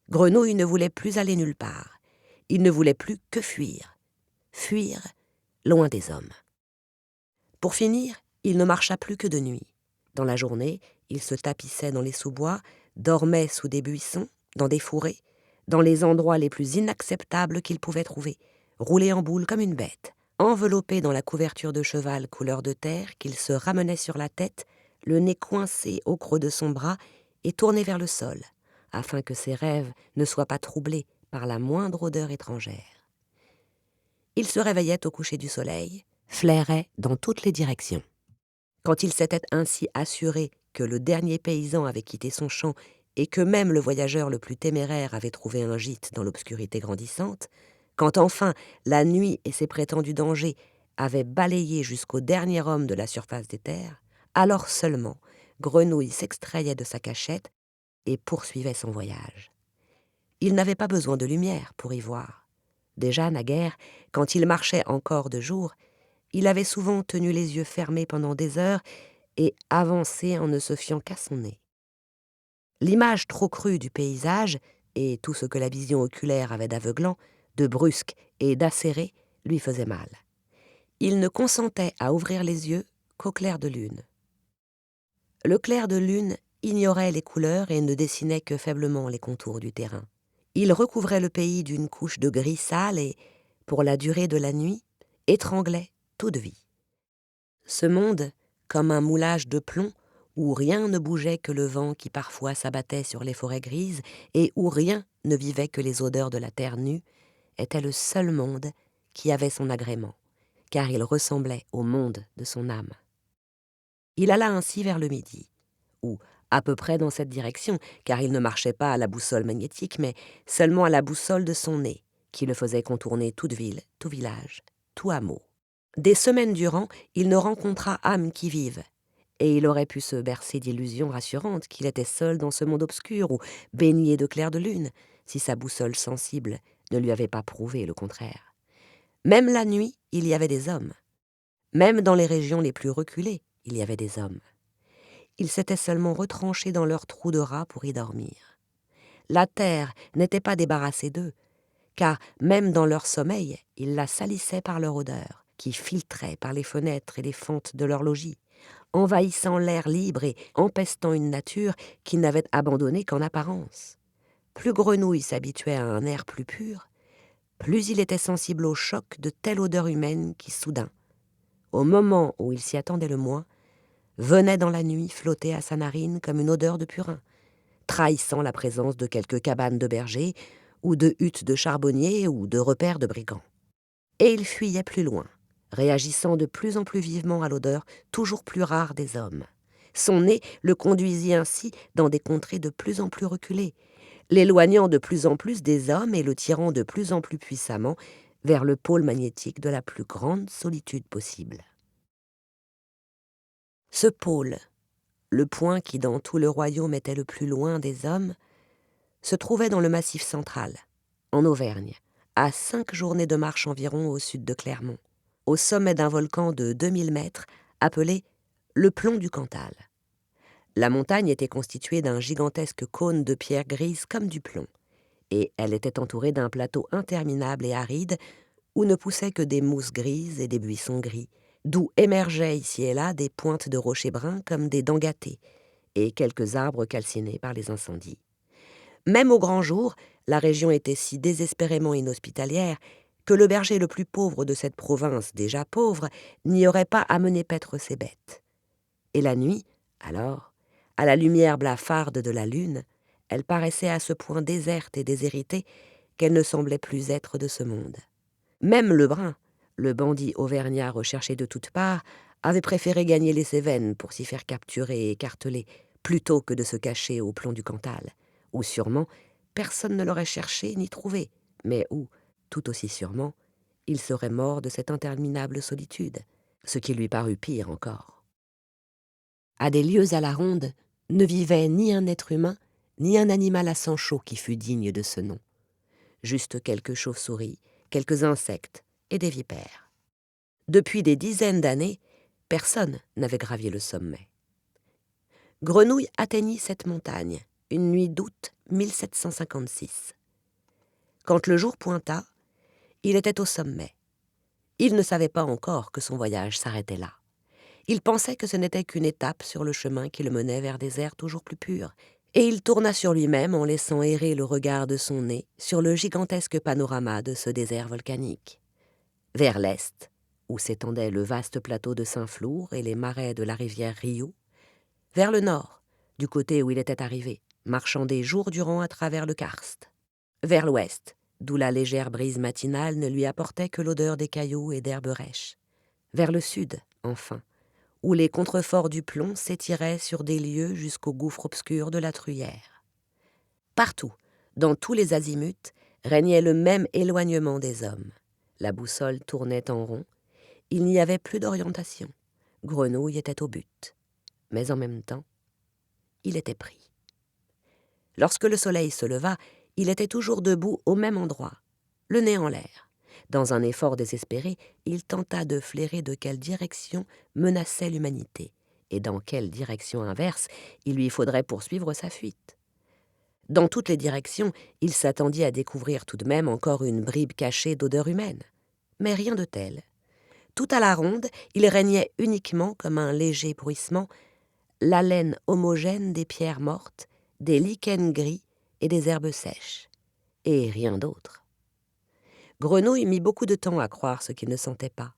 Grenouille ne voulait plus aller nulle part. Il ne voulait plus que fuir. Fuir loin des hommes. Pour finir, il ne marcha plus que de nuit. Dans la journée, il se tapissait dans les sous-bois, dormait sous des buissons, dans des fourrés, dans les endroits les plus inacceptables qu'il pouvait trouver, roulé en boule comme une bête, enveloppé dans la couverture de cheval couleur de terre qu'il se ramenait sur la tête, le nez coincé au creux de son bras et tourné vers le sol, afin que ses rêves ne soient pas troublés par la moindre odeur étrangère. Il se réveillait au coucher du soleil, flairait dans toutes les directions. Quand il s'était ainsi assuré que le dernier paysan avait quitté son champ et que même le voyageur le plus téméraire avait trouvé un gîte dans l'obscurité grandissante, quand enfin la nuit et ses prétendus dangers avaient balayé jusqu'au dernier homme de la surface des terres, alors seulement Grenouille s'extrayait de sa cachette et poursuivait son voyage. Il n'avait pas besoin de lumière pour y voir. Déjà, naguère, quand il marchait encore de jour, il avait souvent tenu les yeux fermés pendant des heures et avancé en ne se fiant qu'à son nez. L'image trop crue du paysage, et tout ce que la vision oculaire avait d'aveuglant, de brusque et d'acéré, lui faisait mal. Il ne consentait à ouvrir les yeux qu'au clair de lune. Le clair de lune ignorait les couleurs et ne dessinait que faiblement les contours du terrain. Il recouvrait le pays d'une couche de gris sale et, pour la durée de la nuit, étranglait toute vie. Ce monde, comme un moulage de plomb, où rien ne bougeait que le vent qui parfois s'abattait sur les forêts grises et où rien ne vivait que les odeurs de la terre nue, était le seul monde qui avait son agrément, car il ressemblait au monde de son âme. Il alla ainsi vers le midi, ou à peu près dans cette direction, car il ne marchait pas à la boussole magnétique, mais seulement à la boussole de son nez, qui le faisait contourner toute ville, tout village, tout hameau. Des semaines durant, il ne rencontra âme qui vive, et il aurait pu se bercer d'illusions rassurantes qu'il était seul dans ce monde obscur ou baigné de clair de lune, si sa boussole sensible ne lui avait pas prouvé le contraire. Même la nuit, il y avait des hommes. Même dans les régions les plus reculées, il y avait des hommes. Ils s'étaient seulement retranchés dans leurs trous de rats pour y dormir. La terre n'était pas débarrassée d'eux, car même dans leur sommeil, ils la salissaient par leur odeur, qui filtrait par les fenêtres et les fentes de leur logis, envahissant l'air libre et empestant une nature qu'ils n'avaient abandonnée qu'en apparence. Plus Grenouille s'habituait à un air plus pur, plus il était sensible au choc de telle odeur humaine qui, soudain, au moment où il s'y attendait le moins, venait dans la nuit flotter à sa narine comme une odeur de purin, trahissant la présence de quelques cabanes de bergers, ou de huttes de charbonniers, ou de repères de brigands. Et il fuyait plus loin, réagissant de plus en plus vivement à l'odeur toujours plus rare des hommes. Son nez le conduisit ainsi dans des contrées de plus en plus reculées, l'éloignant de plus en plus des hommes et le tirant de plus en plus puissamment vers le pôle magnétique de la plus grande solitude possible. Ce pôle, le point qui dans tout le royaume était le plus loin des hommes, se trouvait dans le Massif central, en Auvergne, à 5 journées de marche environ au sud de Clermont, au sommet d'un volcan de 2000 mètres appelé le Plomb du Cantal. La montagne était constituée d'un gigantesque cône de pierre grise comme du plomb, et elle était entourée d'un plateau interminable et aride où ne poussaient que des mousses grises et des buissons gris, d'où émergeaient ici et là des pointes de rochers bruns comme des dents gâtées, et quelques arbres calcinés par les incendies. Même au grand jour, la région était si désespérément inhospitalière que le berger le plus pauvre de cette province déjà pauvre n'y aurait pas amené paître ses bêtes. Et la nuit, alors, à la lumière blafarde de la lune, elle paraissait à ce point déserte et déshéritée qu'elle ne semblait plus être de ce monde. Même Lebrun, le bandit auvergnat recherché de toutes parts, avait préféré gagner les Cévennes pour s'y faire capturer et écarteler, plutôt que de se cacher au plomb du Cantal, où sûrement personne ne l'aurait cherché ni trouvé, mais où, tout aussi sûrement, il serait mort de cette interminable solitude, ce qui lui parut pire encore. À des lieues à la ronde, ne vivait ni un être humain, ni un animal à sang chaud qui fût digne de ce nom. Juste quelques chauves-souris, quelques insectes et des vipères. Depuis des dizaines d'années, personne n'avait gravi le sommet. Grenouille atteignit cette montagne, une nuit d'août 1756. Quand le jour pointa, il était au sommet. Il ne savait pas encore que son voyage s'arrêtait là. Il pensait que ce n'était qu'une étape sur le chemin qui le menait vers des airs toujours plus purs, et il tourna sur lui-même en laissant errer le regard de son nez sur le gigantesque panorama de ce désert volcanique. Vers l'est, où s'étendait le vaste plateau de Saint-Flour et les marais de la rivière Rio, vers le nord, du côté où il était arrivé, marchant des jours durant à travers le karst, vers l'ouest, d'où la légère brise matinale ne lui apportait que l'odeur des cailloux et d'herbes rêches, vers le sud, enfin, où les contreforts du plomb s'étiraient sur des lieues jusqu'au gouffre obscur de la Truyère. Partout, dans tous les azimuts, régnait le même éloignement des hommes. La boussole tournait en rond, il n'y avait plus d'orientation. Grenouille était au but. Mais en même temps, il était pris. Lorsque le soleil se leva, il était toujours debout au même endroit, le nez en l'air. Dans un effort désespéré, il tenta de flairer de quelle direction menaçait l'humanité, et dans quelle direction inverse il lui faudrait poursuivre sa fuite. Dans toutes les directions, il s'attendit à découvrir tout de même encore une bribe cachée d'odeur humaine. Mais rien de tel. Tout à la ronde, il régnait uniquement, comme un léger bruissement, l'haleine homogène des pierres mortes, des lichens gris et des herbes sèches. Et rien d'autre. Grenouille mit beaucoup de temps à croire ce qu'il ne sentait pas.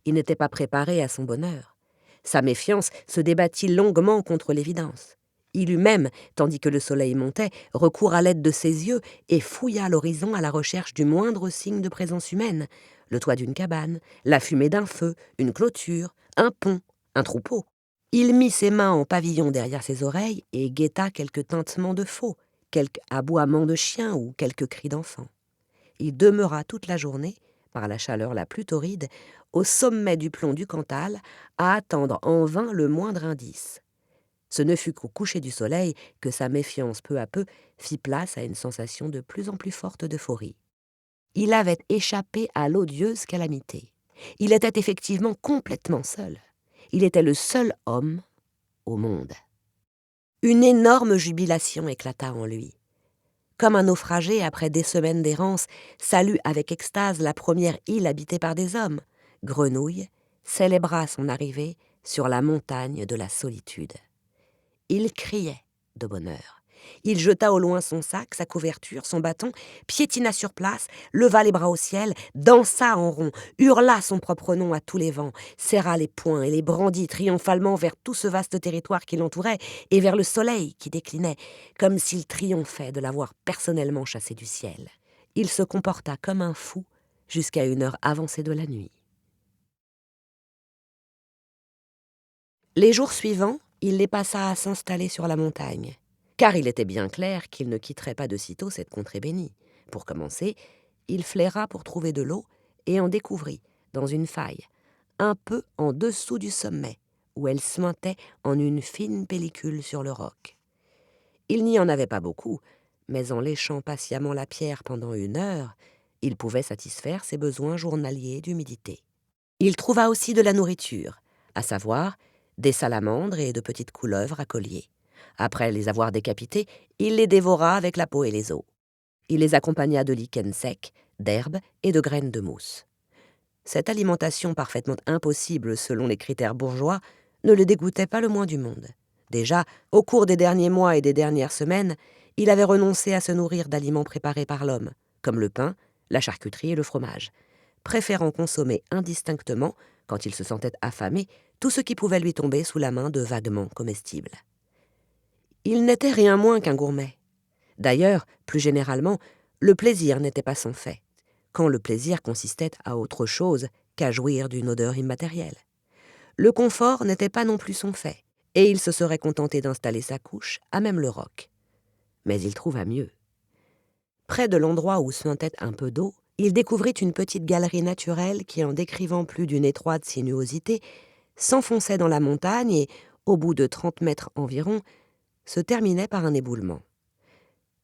Il n'était pas préparé à son bonheur. Sa méfiance se débattit longuement contre l'évidence. Il eut même, tandis que le soleil montait, recours à l'aide de ses yeux et fouilla l'horizon à la recherche du moindre signe de présence humaine. Le toit d'une cabane, la fumée d'un feu, une clôture, un pont, un troupeau. Il mit ses mains en pavillon derrière ses oreilles et guetta quelques tintements de faux, quelques aboiements de chiens ou quelques cris d'enfants. Il demeura toute la journée, par la chaleur la plus torride, au sommet du plomb du Cantal, à attendre en vain le moindre indice. Ce ne fut qu'au coucher du soleil que sa méfiance peu à peu fit place à une sensation de plus en plus forte d'euphorie. Il avait échappé à l'odieuse calamité. Il était effectivement complètement seul. Il était le seul homme au monde. Une énorme jubilation éclata en lui. Comme un naufragé, après des semaines d'errance, salue avec extase la première île habitée par des hommes, Grenouille célébra son arrivée sur la montagne de la solitude. Il criait de bonheur. Il jeta au loin son sac, sa couverture, son bâton, piétina sur place, leva les bras au ciel, dansa en rond, hurla son propre nom à tous les vents, serra les poings et les brandit triomphalement vers tout ce vaste territoire qui l'entourait et vers le soleil qui déclinait, comme s'il triomphait de l'avoir personnellement chassé du ciel. Il se comporta comme un fou jusqu'à une heure avancée de la nuit. Les jours suivants, il les passa à s'installer sur la montagne, car il était bien clair qu'il ne quitterait pas de sitôt cette contrée bénie. Pour commencer, il flaira pour trouver de l'eau et en découvrit, dans une faille, un peu en dessous du sommet, où elle suintait en une fine pellicule sur le roc. Il n'y en avait pas beaucoup, mais en léchant patiemment la pierre pendant une heure, il pouvait satisfaire ses besoins journaliers d'humidité. Il trouva aussi de la nourriture, à savoir des salamandres et de petites couleuvres à collier. Après les avoir décapitées, il les dévora avec la peau et les os. Il les accompagna de lichens secs, d'herbes et de graines de mousse. Cette alimentation parfaitement impossible selon les critères bourgeois ne le dégoûtait pas le moins du monde. Déjà, au cours des derniers mois et des dernières semaines, il avait renoncé à se nourrir d'aliments préparés par l'homme, comme le pain, la charcuterie et le fromage, préférant consommer indistinctement, quand il se sentait affamé, tout ce qui pouvait lui tomber sous la main de vaguement comestibles. Il n'était rien moins qu'un gourmet. D'ailleurs, plus généralement, le plaisir n'était pas son fait, quand le plaisir consistait à autre chose qu'à jouir d'une odeur immatérielle. Le confort n'était pas non plus son fait, et il se serait contenté d'installer sa couche à même le roc. Mais il trouva mieux. Près de l'endroit où suintait un peu d'eau, il découvrit une petite galerie naturelle qui, en décrivant plus d'une étroite sinuosité, s'enfonçait dans la montagne et, au bout de 30 mètres environ, se terminait par un éboulement.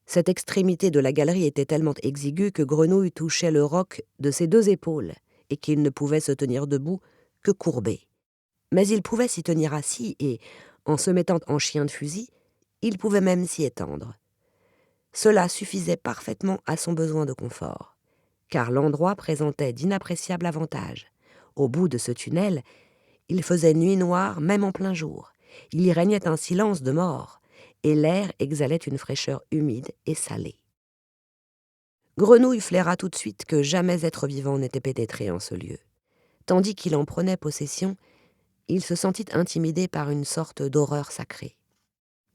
Cette extrémité de la galerie était tellement exiguë que Grenouille touchait le roc de ses 2 épaules et qu'il ne pouvait se tenir debout que courbé. Mais il pouvait s'y tenir assis et, en se mettant en chien de fusil, il pouvait même s'y étendre. Cela suffisait parfaitement à son besoin de confort, car l'endroit présentait d'inappréciables avantages. Au bout de ce tunnel, il faisait nuit noire même en plein jour. Il y régnait un silence de mort, et l'air exhalait une fraîcheur humide et salée. Grenouille flaira tout de suite que jamais être vivant n'était pénétré en ce lieu. Tandis qu'il en prenait possession, il se sentit intimidé par une sorte d'horreur sacrée.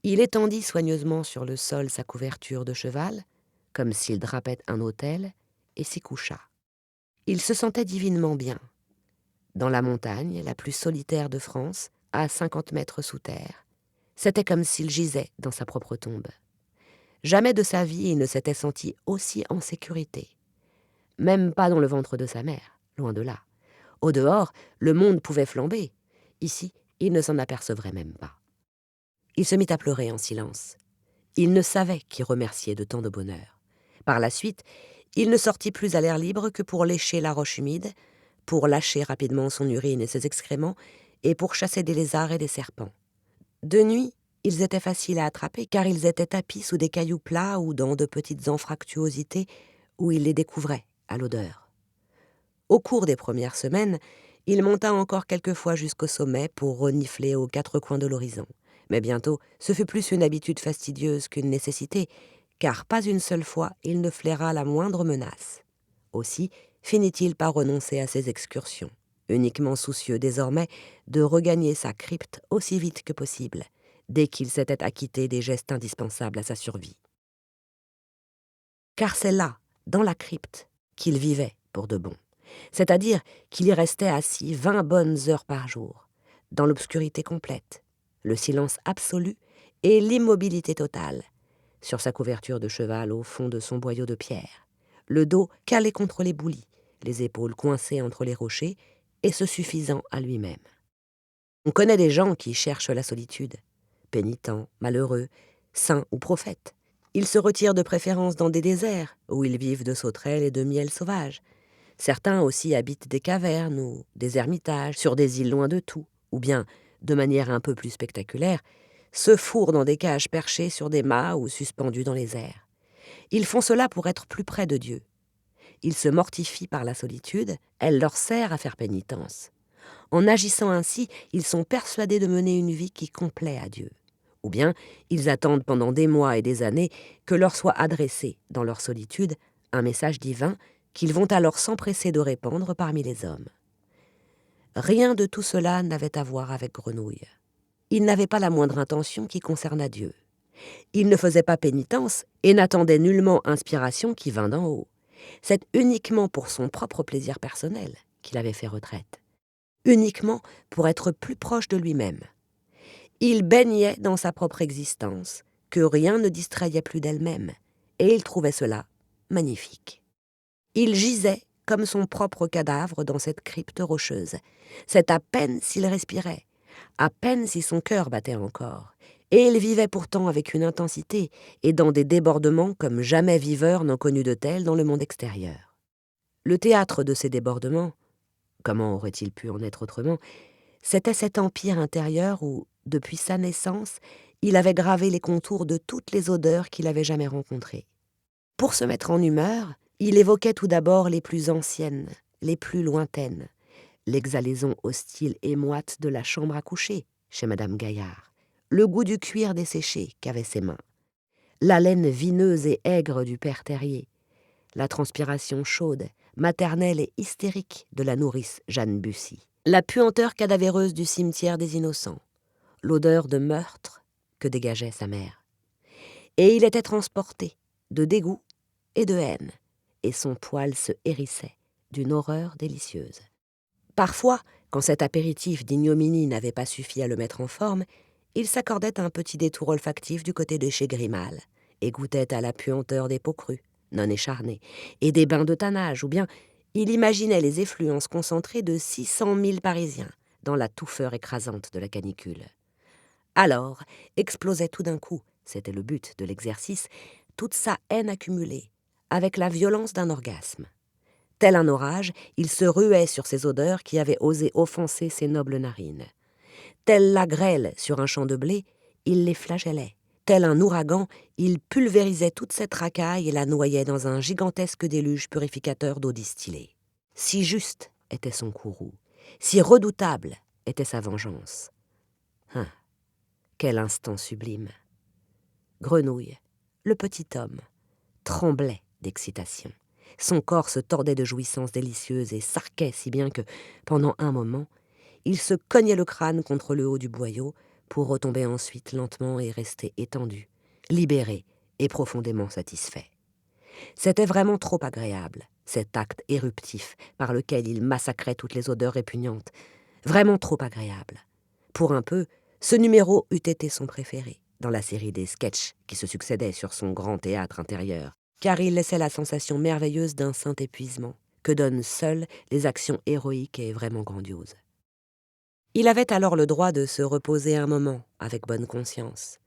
Il étendit soigneusement sur le sol sa couverture de cheval, comme s'il drapait un autel, et s'y coucha. Il se sentait divinement bien. Dans la montagne, la plus solitaire de France, à 50 mètres sous terre, c'était comme s'il gisait dans sa propre tombe. Jamais de sa vie il ne s'était senti aussi en sécurité. Même pas dans le ventre de sa mère, loin de là. Au dehors, le monde pouvait flamber. Ici, il ne s'en apercevrait même pas. Il se mit à pleurer en silence. Il ne savait qui remercier de tant de bonheur. Par la suite, il ne sortit plus à l'air libre que pour lécher la roche humide, pour lâcher rapidement son urine et ses excréments, et pour chasser des lézards et des serpents. De nuit, ils étaient faciles à attraper car ils étaient tapis sous des cailloux plats ou dans de petites anfractuosités où il les découvrait à l'odeur. Au cours des premières semaines, il monta encore quelques fois jusqu'au sommet pour renifler aux 4 coins de l'horizon. Mais bientôt, ce fut plus une habitude fastidieuse qu'une nécessité, car pas une seule fois il ne flaira la moindre menace. Aussi finit-il par renoncer à ses excursions, uniquement soucieux désormais de regagner sa crypte aussi vite que possible, dès qu'il s'était acquitté des gestes indispensables à sa survie. Car c'est là, dans la crypte, qu'il vivait pour de bon. C'est-à-dire qu'il y restait assis 20 bonnes heures par jour, dans l'obscurité complète, le silence absolu et l'immobilité totale, sur sa couverture de cheval au fond de son boyau de pierre, le dos calé contre les boulis, les épaules coincées entre les rochers et se suffisant à lui-même. On connaît des gens qui cherchent la solitude, pénitents, malheureux, saints ou prophètes. Ils se retirent de préférence dans des déserts où ils vivent de sauterelles et de miel sauvage. Certains aussi habitent des cavernes ou des ermitages sur des îles loin de tout, ou bien, de manière un peu plus spectaculaire, se fourrent dans des cages perchées sur des mâts ou suspendues dans les airs. Ils font cela pour être plus près de Dieu. Ils se mortifient par la solitude, elle leur sert à faire pénitence. En agissant ainsi, ils sont persuadés de mener une vie qui complaît à Dieu. Ou bien, ils attendent pendant des mois et des années que leur soit adressé, dans leur solitude, un message divin qu'ils vont alors s'empresser de répandre parmi les hommes. Rien de tout cela n'avait à voir avec Grenouille. Il n'avait pas la moindre intention qui concernât Dieu. Il ne faisait pas pénitence et n'attendait nullement inspiration qui vint d'en haut. C'est uniquement pour son propre plaisir personnel qu'il avait fait retraite. Uniquement pour être plus proche de lui-même. Il baignait dans sa propre existence, que rien ne distrayait plus d'elle-même, et il trouvait cela magnifique. Il gisait comme son propre cadavre dans cette crypte rocheuse. C'est à peine s'il respirait, à peine si son cœur battait encore. Et il vivait pourtant avec une intensité et dans des débordements comme jamais viveur n'en connut de tels dans le monde extérieur. Le théâtre de ces débordements, comment aurait-il pu en être autrement, c'était cet empire intérieur où, depuis sa naissance, il avait gravé les contours de toutes les odeurs qu'il avait jamais rencontrées. Pour se mettre en humeur, il évoquait tout d'abord les plus anciennes, les plus lointaines, l'exhalaison hostile et moite de la chambre à coucher, chez Madame Gaillard, le goût du cuir desséché qu'avaient ses mains, l'haleine vineuse et aigre du père terrier, la transpiration chaude, maternelle et hystérique de la nourrice Jeanne Bussy, la puanteur cadavéreuse du cimetière des innocents, l'odeur de meurtre que dégageait sa mère. Et il était transporté de dégoût et de haine, et son poil se hérissait d'une horreur délicieuse. Parfois, quand cet apéritif d'ignominie n'avait pas suffi à le mettre en forme, il s'accordait un petit détour olfactif du côté de chez Grimal, et goûtait à la puanteur des peaux crues, non écharnées, et des bains de tannage, ou bien il imaginait les effluences concentrées de 600 000 Parisiens dans la touffeur écrasante de la canicule. Alors explosait tout d'un coup, c'était le but de l'exercice, toute sa haine accumulée, avec la violence d'un orgasme. Tel un orage, il se ruait sur ces odeurs qui avaient osé offenser ses nobles narines. Telle la grêle sur un champ de blé, il les flagellait. Tel un ouragan, il pulvérisait toute cette racaille et la noyait dans un gigantesque déluge purificateur d'eau distillée. Si juste était son courroux, si redoutable était sa vengeance. Ah, quel instant sublime! Grenouille, le petit homme, tremblait d'excitation. Son corps se tordait de jouissances délicieuses et s'arquait si bien que, pendant un moment, il se cognait le crâne contre le haut du boyau pour retomber ensuite lentement et rester étendu, libéré et profondément satisfait. C'était vraiment trop agréable, cet acte éruptif par lequel il massacrait toutes les odeurs répugnantes. Vraiment trop agréable. Pour un peu, ce numéro eût été son préféré dans la série des sketchs qui se succédaient sur son grand théâtre intérieur, car il laissait la sensation merveilleuse d'un saint épuisement que donnent seules les actions héroïques et vraiment grandioses. Il avait alors le droit de se reposer un moment avec bonne conscience.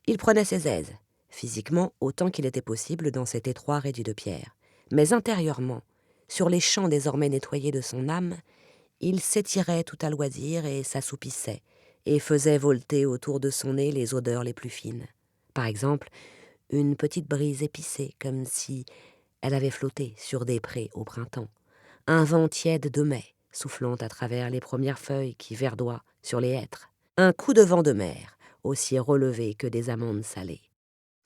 Il prenait ses aises, physiquement autant qu'il était possible dans cet étroit réduit de pierre, mais intérieurement, sur les champs désormais nettoyés de son âme, il s'étirait tout à loisir et s'assoupissait, et faisait volter autour de son nez les odeurs les plus fines. Par exemple, une petite brise épicée, comme si elle avait flotté sur des prés au printemps, un vent tiède de mai, soufflant à travers les premières feuilles qui verdoient sur les hêtres, un coup de vent de mer, aussi relevé que des amandes salées.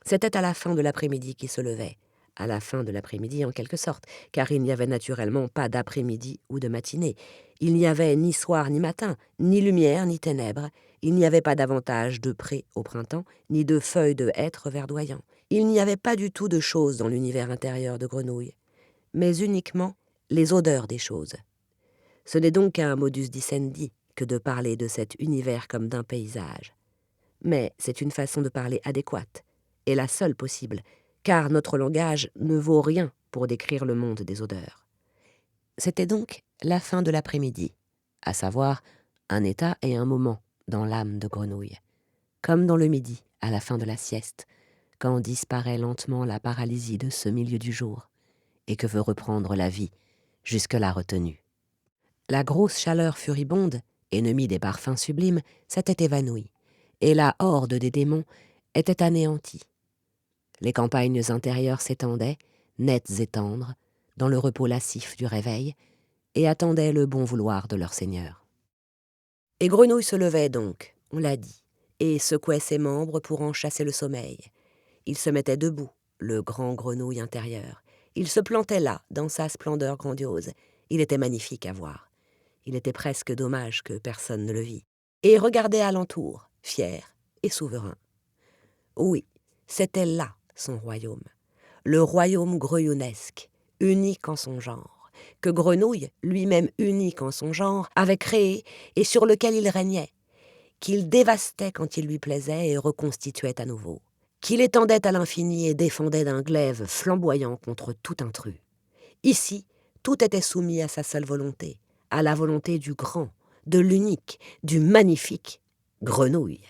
C'était à la fin de l'après-midi qui se levait, à la fin de l'après-midi en quelque sorte, car il n'y avait naturellement pas d'après-midi ou de matinée. Il n'y avait ni soir ni matin, ni lumière ni ténèbres. Il n'y avait pas davantage de prés au printemps, ni de feuilles de hêtres verdoyants. Il n'y avait pas du tout de choses dans l'univers intérieur de Grenouille, mais uniquement les odeurs des choses. Ce n'est donc qu'un modus dicendi que de parler de cet univers comme d'un paysage. Mais c'est une façon de parler adéquate, et la seule possible, car notre langage ne vaut rien pour décrire le monde des odeurs. C'était donc la fin de l'après-midi, à savoir un état et un moment dans l'âme de Grenouille, comme dans le midi, à la fin de la sieste, quand disparaît lentement la paralysie de ce milieu du jour, et que veut reprendre la vie, jusque-là retenue. La grosse chaleur furibonde, ennemie des parfums sublimes, s'était évanouie, et la horde des démons était anéantie. Les campagnes intérieures s'étendaient, nettes et tendres, dans le repos lascif du réveil, et attendaient le bon vouloir de leur seigneur. Et Grenouille se levait donc, on l'a dit, et secouait ses membres pour en chasser le sommeil. Il se mettait debout, le grand Grenouille intérieur. Il se plantait là, dans sa splendeur grandiose. Il était magnifique à voir. Il était presque dommage que personne ne le vît. Et regardait alentour, fier et souverain. Oui, c'était là son royaume. Le royaume grenouillesque, unique en son genre, que Grenouille, lui-même unique en son genre, avait créé et sur lequel il régnait, qu'il dévastait quand il lui plaisait et reconstituait à nouveau, qu'il étendait à l'infini et défendait d'un glaive flamboyant contre tout intrus. Ici, tout était soumis à sa seule volonté, à la volonté du grand, de l'unique, du magnifique, Grenouille.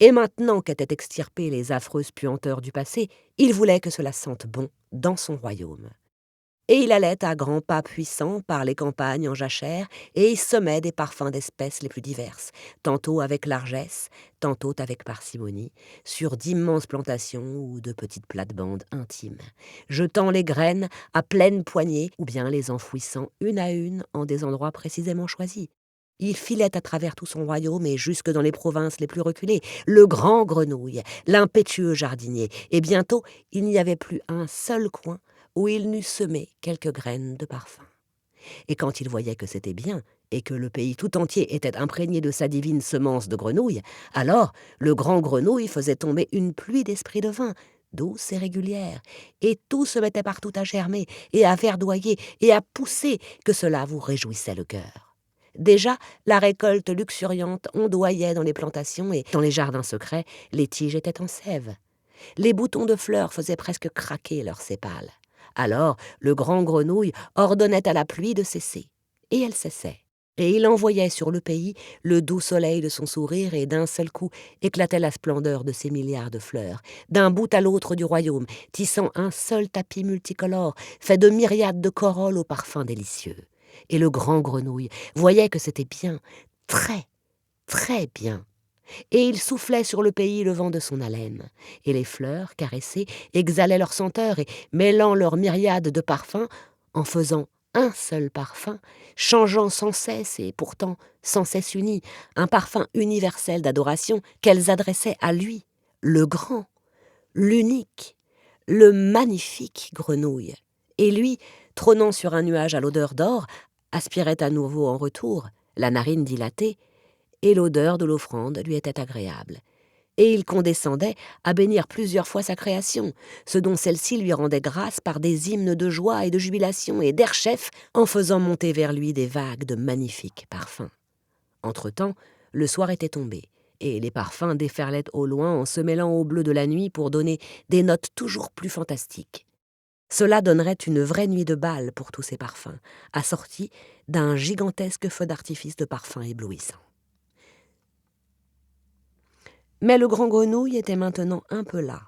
Et maintenant qu'étaient extirpées les affreuses puanteurs du passé, il voulait que cela sente bon dans son royaume. Et il allait à grands pas puissants par les campagnes en jachère, et y semait des parfums d'espèces les plus diverses, tantôt avec largesse, tantôt avec parcimonie, sur d'immenses plantations ou de petites plates-bandes intimes, jetant les graines à pleine poignée ou bien les enfouissant une à une en des endroits précisément choisis. Il filait à travers tout son royaume et jusque dans les provinces les plus reculées, le grand Grenouille, l'impétueux jardinier, et bientôt il n'y avait plus un seul coin où il n'eût semé quelques graines de parfum. Et quand il voyait que c'était bien, et que le pays tout entier était imprégné de sa divine semence de grenouille, alors le grand Grenouille faisait tomber une pluie d'esprits de vin, douce et régulière, et tout se mettait partout à germer, et à verdoyer, et à pousser, que cela vous réjouissait le cœur. Déjà, la récolte luxuriante ondoyait dans les plantations, et dans les jardins secrets, les tiges étaient en sève. Les boutons de fleurs faisaient presque craquer leurs sépales. Alors, le grand Grenouille ordonnait à la pluie de cesser, et elle cessait. Et il envoyait sur le pays le doux soleil de son sourire, et d'un seul coup éclatait la splendeur de ses milliards de fleurs, d'un bout à l'autre du royaume, tissant un seul tapis multicolore, fait de myriades de corolles aux parfums délicieux. Et le grand grenouille voyait que c'était bien, très, très bien. Et il soufflait sur le pays le vent de son haleine, et les fleurs, caressées, exhalaient leur senteur, et mêlant leurs myriades de parfums, en faisant un seul parfum, changeant sans cesse et pourtant sans cesse unis, un parfum universel d'adoration qu'elles adressaient à lui, le grand, l'unique, le magnifique grenouille. Et lui, trônant sur un nuage à l'odeur d'or, aspirait à nouveau en retour, la narine dilatée, et l'odeur de l'offrande lui était agréable. Et il condescendait à bénir plusieurs fois sa création, ce dont celle-ci lui rendait grâce par des hymnes de joie et de jubilation et d'air-chef, en faisant monter vers lui des vagues de magnifiques parfums. Entre-temps, le soir était tombé, et les parfums déferlaient au loin en se mêlant au bleu de la nuit pour donner des notes toujours plus fantastiques. Cela donnerait une vraie nuit de bal pour tous ces parfums, assortis d'un gigantesque feu d'artifice de parfums éblouissants. Mais le grand grenouille était maintenant un peu las.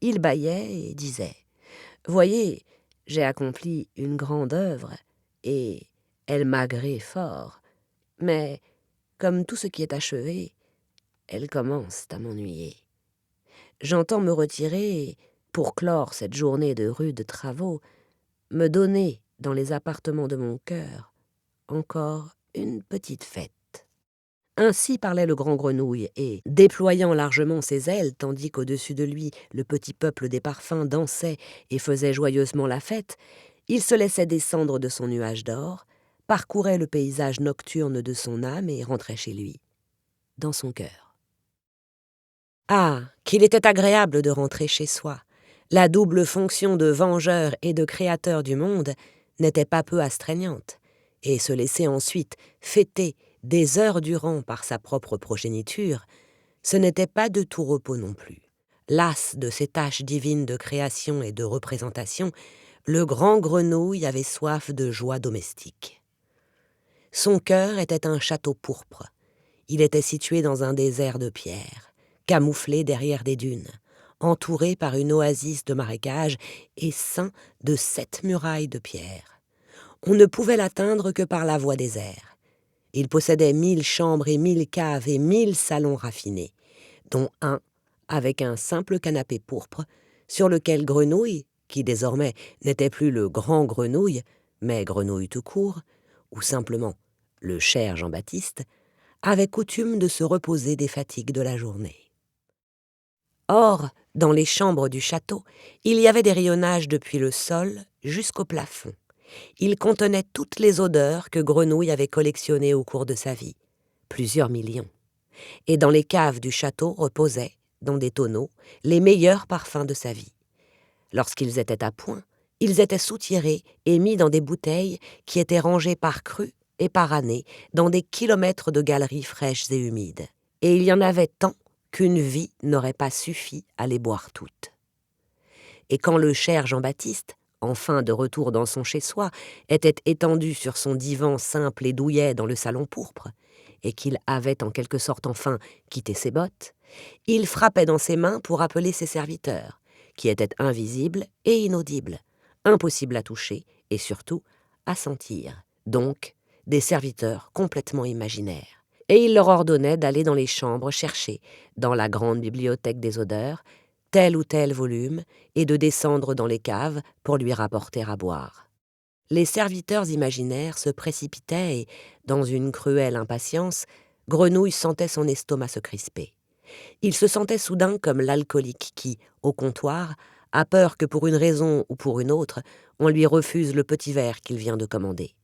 Il bâillait et disait « Voyez, j'ai accompli une grande œuvre, et elle m'agrée fort, mais comme tout ce qui est achevé, elle commence à m'ennuyer. J'entends me retirer et, pour clore cette journée de rudes travaux, me donner, dans les appartements de mon cœur, encore une petite fête. » Ainsi parlait le grand grenouille, et, déployant largement ses ailes, tandis qu'au-dessus de lui le petit peuple des parfums dansait et faisait joyeusement la fête, il se laissait descendre de son nuage d'or, parcourait le paysage nocturne de son âme et rentrait chez lui, dans son cœur. Ah, qu'il était agréable de rentrer chez soi! La double fonction de vengeur et de créateur du monde n'était pas peu astreignante, et se laisser ensuite fêter des heures durant par sa propre progéniture, ce n'était pas de tout repos non plus. Las de ces tâches divines de création et de représentation, le grand grenouille avait soif de joie domestique. Son cœur était un château pourpre. Il était situé dans un désert de pierre, camouflé derrière des dunes, entouré par une oasis de marécages et ceint de 7 murailles de pierre. On ne pouvait l'atteindre que par la voie des airs. Il possédait 1000 chambres et 1000 caves et 1000 salons raffinés, dont un avec un simple canapé pourpre, sur lequel Grenouille, qui désormais n'était plus le grand Grenouille, mais Grenouille tout court, ou simplement le cher Jean-Baptiste, avait coutume de se reposer des fatigues de la journée. Or, dans les chambres du château, il y avait des rayonnages depuis le sol jusqu'au plafond. Ils contenaient toutes les odeurs que Grenouille avait collectionnées au cours de sa vie, plusieurs millions. Et dans les caves du château reposaient, dans des tonneaux, les meilleurs parfums de sa vie. Lorsqu'ils étaient à point, ils étaient soutirés et mis dans des bouteilles qui étaient rangées par cru et par année dans des kilomètres de galeries fraîches et humides. Et il y en avait tant qu'une vie n'aurait pas suffi à les boire toutes. Et quand le cher Jean-Baptiste, enfin de retour dans son chez-soi, était étendu sur son divan simple et douillet dans le salon pourpre, et qu'il avait en quelque sorte enfin quitté ses bottes, il frappait dans ses mains pour appeler ses serviteurs, qui étaient invisibles et inaudibles, impossibles à toucher et surtout à sentir, donc des serviteurs complètement imaginaires. Et il leur ordonnait d'aller dans les chambres chercher, dans la grande bibliothèque des odeurs, tel ou tel volume, et de descendre dans les caves pour lui rapporter à boire. Les serviteurs imaginaires se précipitaient et, dans une cruelle impatience, Grenouille sentait son estomac se crisper. Il se sentait soudain comme l'alcoolique qui, au comptoir, a peur que pour une raison ou pour une autre, on lui refuse le petit verre qu'il vient de commander.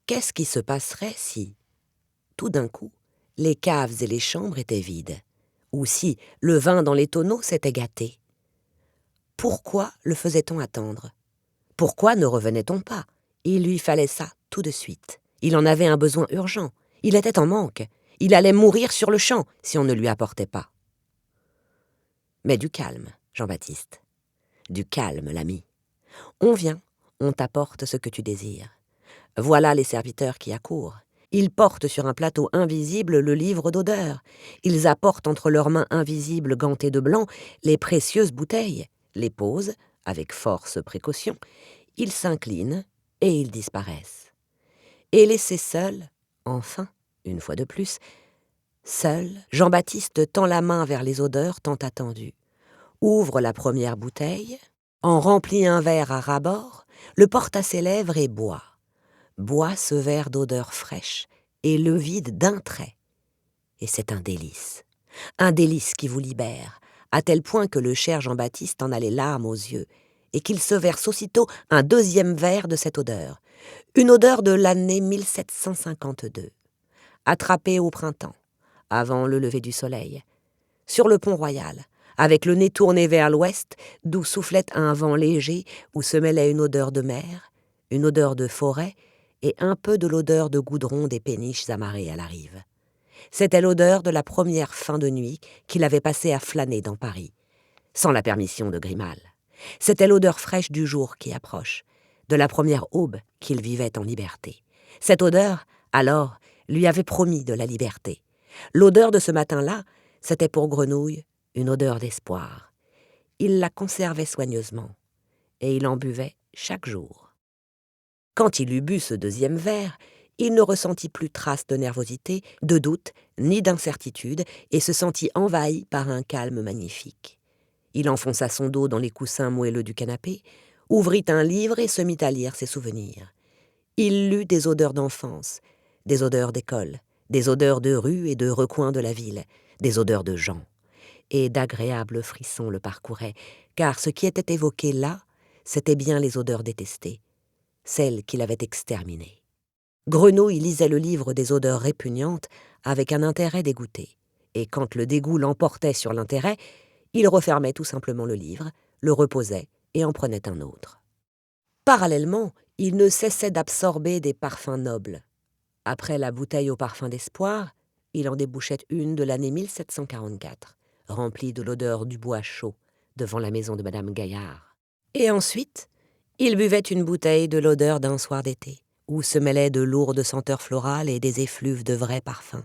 Qu'est-ce qui se passerait si, tout d'un coup, les caves et les chambres étaient vides, ou si le vin dans les tonneaux s'était gâté? Pourquoi le faisait-on attendre? Pourquoi ne revenait-on pas? Il lui fallait ça tout de suite. Il en avait un besoin urgent. Il était en manque. Il allait mourir sur le champ si on ne lui apportait pas. Mais du calme, Jean-Baptiste. Du calme, l'ami. On vient, on t'apporte ce que tu désires. Voilà les serviteurs qui accourent. Ils portent sur un plateau invisible le livre d'odeur. Ils apportent entre leurs mains invisibles gantées de blanc les précieuses bouteilles, les posent, avec force précaution. Ils s'inclinent et ils disparaissent. Et laissé seul, enfin, une fois de plus, seul, Jean-Baptiste tend la main vers les odeurs tant attendues, ouvre la première bouteille, en remplit un verre à ras-bord, le porte à ses lèvres et boit. Boit ce verre d'odeur fraîche et le vide d'un trait. Et c'est un délice qui vous libère, à tel point que le cher Jean-Baptiste en a les larmes aux yeux, et qu'il se verse aussitôt un deuxième verre de cette odeur, une odeur de l'année 1752, attrapée au printemps, avant le lever du soleil, sur le pont Royal, avec le nez tourné vers l'ouest, d'où soufflait un vent léger, où se mêlait une odeur de mer, une odeur de forêt, et un peu de l'odeur de goudron des péniches amarrées à la rive. C'était l'odeur de la première fin de nuit qu'il avait passée à flâner dans Paris, sans la permission de Grimal. C'était l'odeur fraîche du jour qui approche, de la première aube qu'il vivait en liberté. Cette odeur, alors, lui avait promis de la liberté. L'odeur de ce matin-là, c'était pour Grenouille une odeur d'espoir. Il la conservait soigneusement, et il en buvait chaque jour. Quand il eut bu ce deuxième verre, il ne ressentit plus trace de nervosité, de doute, ni d'incertitude, et se sentit envahi par un calme magnifique. Il enfonça son dos dans les coussins moelleux du canapé, ouvrit un livre et se mit à lire ses souvenirs. Il lut des odeurs d'enfance, des odeurs d'école, des odeurs de rue et de recoins de la ville, des odeurs de gens. Et d'agréables frissons le parcouraient, car ce qui était évoqué là, c'étaient bien les odeurs détestées, celles qu'il avait exterminées. Grenouille lisait le livre des odeurs répugnantes avec un intérêt dégoûté, et quand le dégoût l'emportait sur l'intérêt, il refermait tout simplement le livre, le reposait et en prenait un autre. Parallèlement, il ne cessait d'absorber des parfums nobles. Après la bouteille au parfum d'espoir, il en débouchait une de l'année 1744, remplie de l'odeur du bois chaud, devant la maison de Madame Gaillard. Et ensuite, il buvait une bouteille de l'odeur d'un soir d'été, où se mêlaient de lourdes senteurs florales et des effluves de vrais parfums,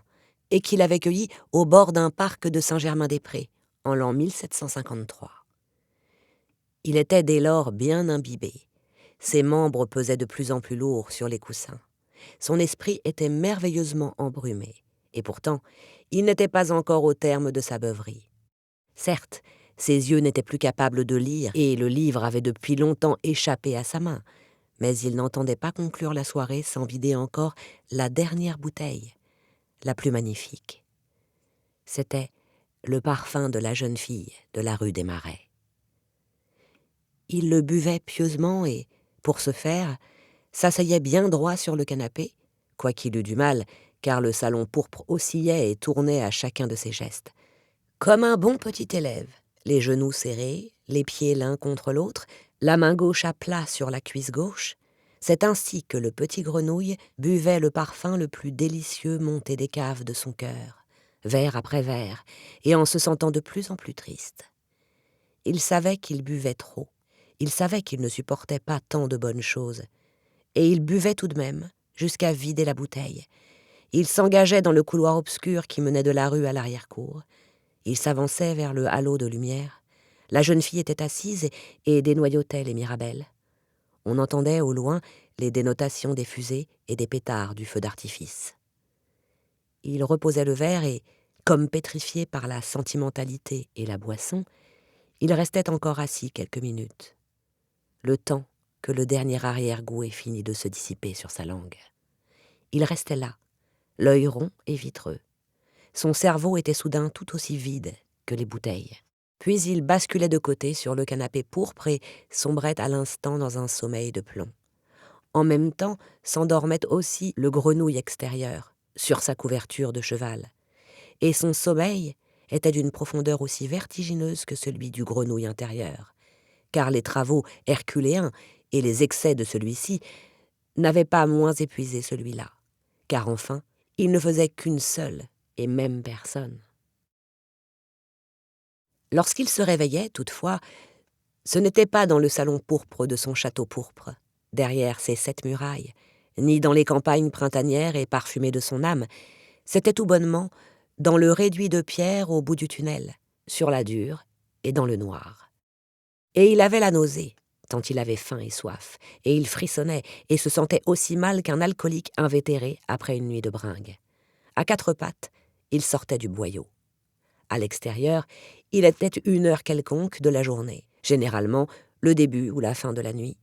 et qu'il avait cueillis au bord d'un parc de Saint-Germain-des-Prés, en l'an 1753. Il était dès lors bien imbibé. Ses membres pesaient de plus en plus lourds sur les coussins. Son esprit était merveilleusement embrumé, et pourtant, il n'était pas encore au terme de sa beuverie. Certes, ses yeux n'étaient plus capables de lire, et le livre avait depuis longtemps échappé à sa main, mais il n'entendait pas conclure la soirée sans vider encore la dernière bouteille, la plus magnifique. C'était le parfum de la jeune fille de la rue des Marais. Il le buvait pieusement et, pour ce faire, s'asseyait bien droit sur le canapé, quoiqu'il eût du mal, car le salon pourpre oscillait et tournait à chacun de ses gestes. Comme un bon petit élève, les genoux serrés, les pieds l'un contre l'autre, la main gauche à plat sur la cuisse gauche, c'est ainsi que le petit Grenouille buvait le parfum le plus délicieux monté des caves de son cœur, verre après verre, et en se sentant de plus en plus triste. Il savait qu'il buvait trop, il savait qu'il ne supportait pas tant de bonnes choses, et il buvait tout de même, jusqu'à vider la bouteille. Il s'engageait dans le couloir obscur qui menait de la rue à l'arrière-cour. Il s'avançait vers le halo de lumière. La jeune fille était assise et dénoyautait les mirabelles. On entendait au loin les dénotations des fusées et des pétards du feu d'artifice. Il reposait le verre et, comme pétrifié par la sentimentalité et la boisson, il restait encore assis quelques minutes, le temps que le dernier arrière-goût ait fini de se dissiper sur sa langue. Il restait là, l'œil rond et vitreux. Son cerveau était soudain tout aussi vide que les bouteilles. Puis il basculait de côté sur le canapé pourpre et sombrait à l'instant dans un sommeil de plomb. En même temps, s'endormait aussi le Grenouille extérieur, sur sa couverture de cheval. Et son sommeil était d'une profondeur aussi vertigineuse que celui du Grenouille intérieur, car les travaux herculéens et les excès de celui-ci n'avaient pas moins épuisé celui-là, car enfin, il ne faisait qu'une seule et même personne. Lorsqu'il se réveillait, toutefois, ce n'était pas dans le salon pourpre de son château pourpre, derrière ses 7 murailles, ni dans les campagnes printanières et parfumées de son âme. C'était tout bonnement dans le réduit de pierre au bout du tunnel, sur la dure et dans le noir. Et il avait la nausée, tant il avait faim et soif, et il frissonnait et se sentait aussi mal qu'un alcoolique invétéré après une nuit de bringue. À quatre pattes, il sortait du boyau. À l'extérieur, il était une heure quelconque de la journée, généralement le début ou la fin de la nuit.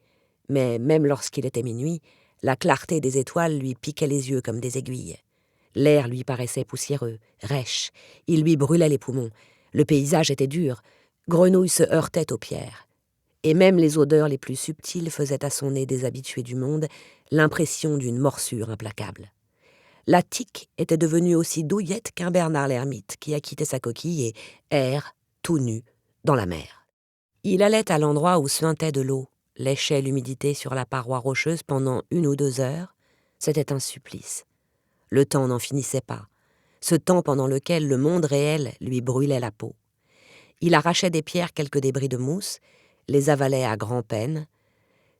Mais même lorsqu'il était minuit, la clarté des étoiles lui piquait les yeux comme des aiguilles. L'air lui paraissait poussiéreux, rêche, il lui brûlait les poumons. Le paysage était dur, Grenouille se heurtait aux pierres. Et même les odeurs les plus subtiles faisaient à son nez déshabitué du monde l'impression d'une morsure implacable. La tique était devenue aussi douillette qu'un Bernard l'ermite qui a quitté sa coquille et erre, tout nu, dans la mer. Il allait à l'endroit où suintait de l'eau, léchait l'humidité sur la paroi rocheuse pendant 1 ou 2 heures. C'était un supplice. Le temps n'en finissait pas, ce temps pendant lequel le monde réel lui brûlait la peau. Il arrachait des pierres quelques débris de mousse, les avalait à grand-peine,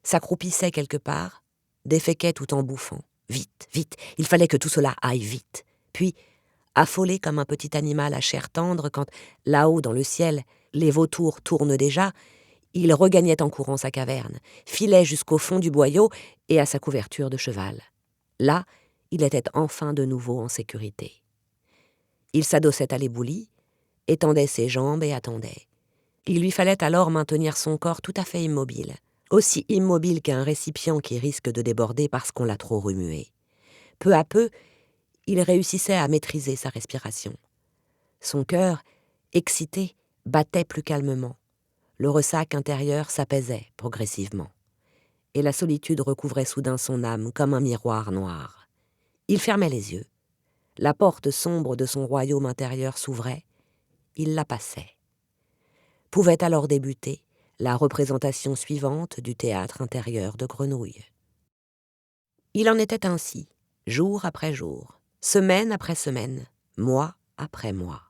s'accroupissait quelque part, déféquait tout en bouffant. Vite, vite, il fallait que tout cela aille vite. Puis, affolé comme un petit animal à chair tendre quand, là-haut dans le ciel, les vautours tournent déjà, il regagnait en courant sa caverne, filait jusqu'au fond du boyau et à sa couverture de cheval. Là, il était enfin de nouveau en sécurité. Il s'adossait à l'éboulis, étendait ses jambes et attendait. Il lui fallait alors maintenir son corps tout à fait immobile, aussi immobile qu'un récipient qui risque de déborder parce qu'on l'a trop remué. Peu à peu, il réussissait à maîtriser sa respiration. Son cœur, excité, battait plus calmement. Le ressac intérieur s'apaisait progressivement. Et la solitude recouvrait soudain son âme comme un miroir noir. Il fermait les yeux. La porte sombre de son royaume intérieur s'ouvrait. Il la passait. Pouvait alors débuter la représentation suivante du théâtre intérieur de Grenouille. Il en était ainsi, jour après jour, semaine après semaine, mois après mois.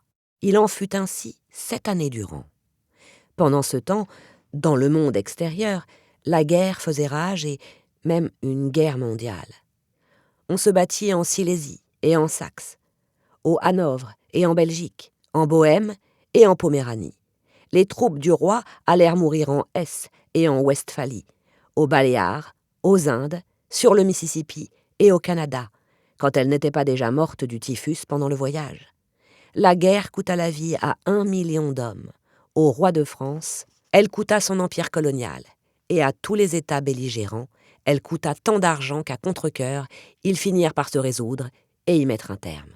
Il en fut ainsi 7 années durant. Pendant ce temps, dans le monde extérieur, la guerre faisait rage et même une guerre mondiale. On se battit en Silésie et en Saxe, au Hanovre et en Belgique, en Bohême et en Poméranie. Les troupes du roi allèrent mourir en Hesse et en Westphalie, aux Baléares, aux Indes, sur le Mississippi et au Canada, quand elles n'étaient pas déjà mortes du typhus pendant le voyage. La guerre coûta la vie à 1 million d'hommes. Au roi de France, elle coûta son empire colonial, et à tous les États belligérants, elle coûta tant d'argent qu'à contre-cœur, ils finirent par se résoudre et y mettre un terme.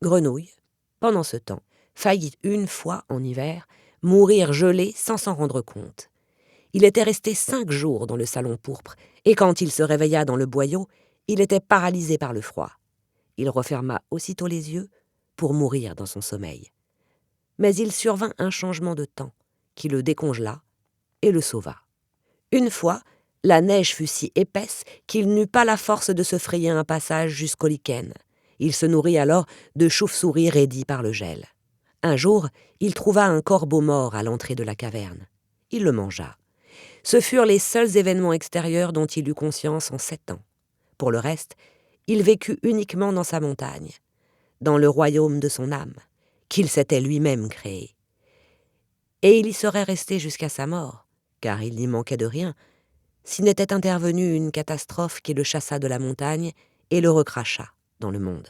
Grenouille, pendant ce temps, faillit une fois en hiver mourir gelé sans s'en rendre compte. Il était resté 5 jours dans le salon pourpre, et quand il se réveilla dans le boyau, il était paralysé par le froid. Il referma aussitôt les yeux pour mourir dans son sommeil. Mais il survint un changement de temps qui le décongela et le sauva. Une fois, la neige fut si épaisse qu'il n'eut pas la force de se frayer un passage jusqu'au lichen. Il se nourrit alors de chauves-souris raidies par le gel. Un jour, il trouva un corbeau mort à l'entrée de la caverne. Il le mangea. Ce furent les seuls événements extérieurs dont il eut conscience en 7 ans. Pour le reste, il vécut uniquement dans sa montagne, dans le royaume de son âme, qu'il s'était lui-même créé. Et il y serait resté jusqu'à sa mort, car il n'y manquait de rien, s'il n'était intervenue une catastrophe qui le chassa de la montagne et le recracha dans le monde.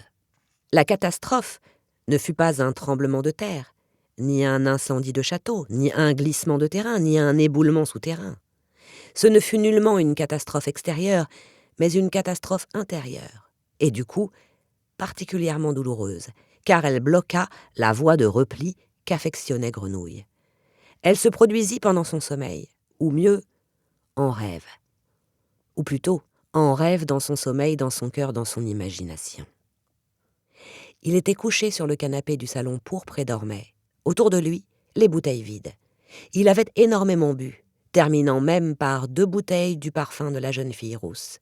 La catastrophe ne fut pas un tremblement de terre, ni un incendie de château, ni un glissement de terrain, ni un éboulement souterrain. Ce ne fut nullement une catastrophe extérieure, mais une catastrophe intérieure, et du coup, particulièrement douloureuse, car elle bloqua la voie de repli qu'affectionnait Grenouille. Elle se produisit pendant son sommeil, ou mieux, en rêve. Ou plutôt, en rêve dans son sommeil, dans son cœur, dans son imagination. Il était couché sur le canapé du salon pourpre et dormait. Autour de lui, les bouteilles vides. Il avait énormément bu, terminant même par 2 bouteilles du parfum de la jeune fille rousse.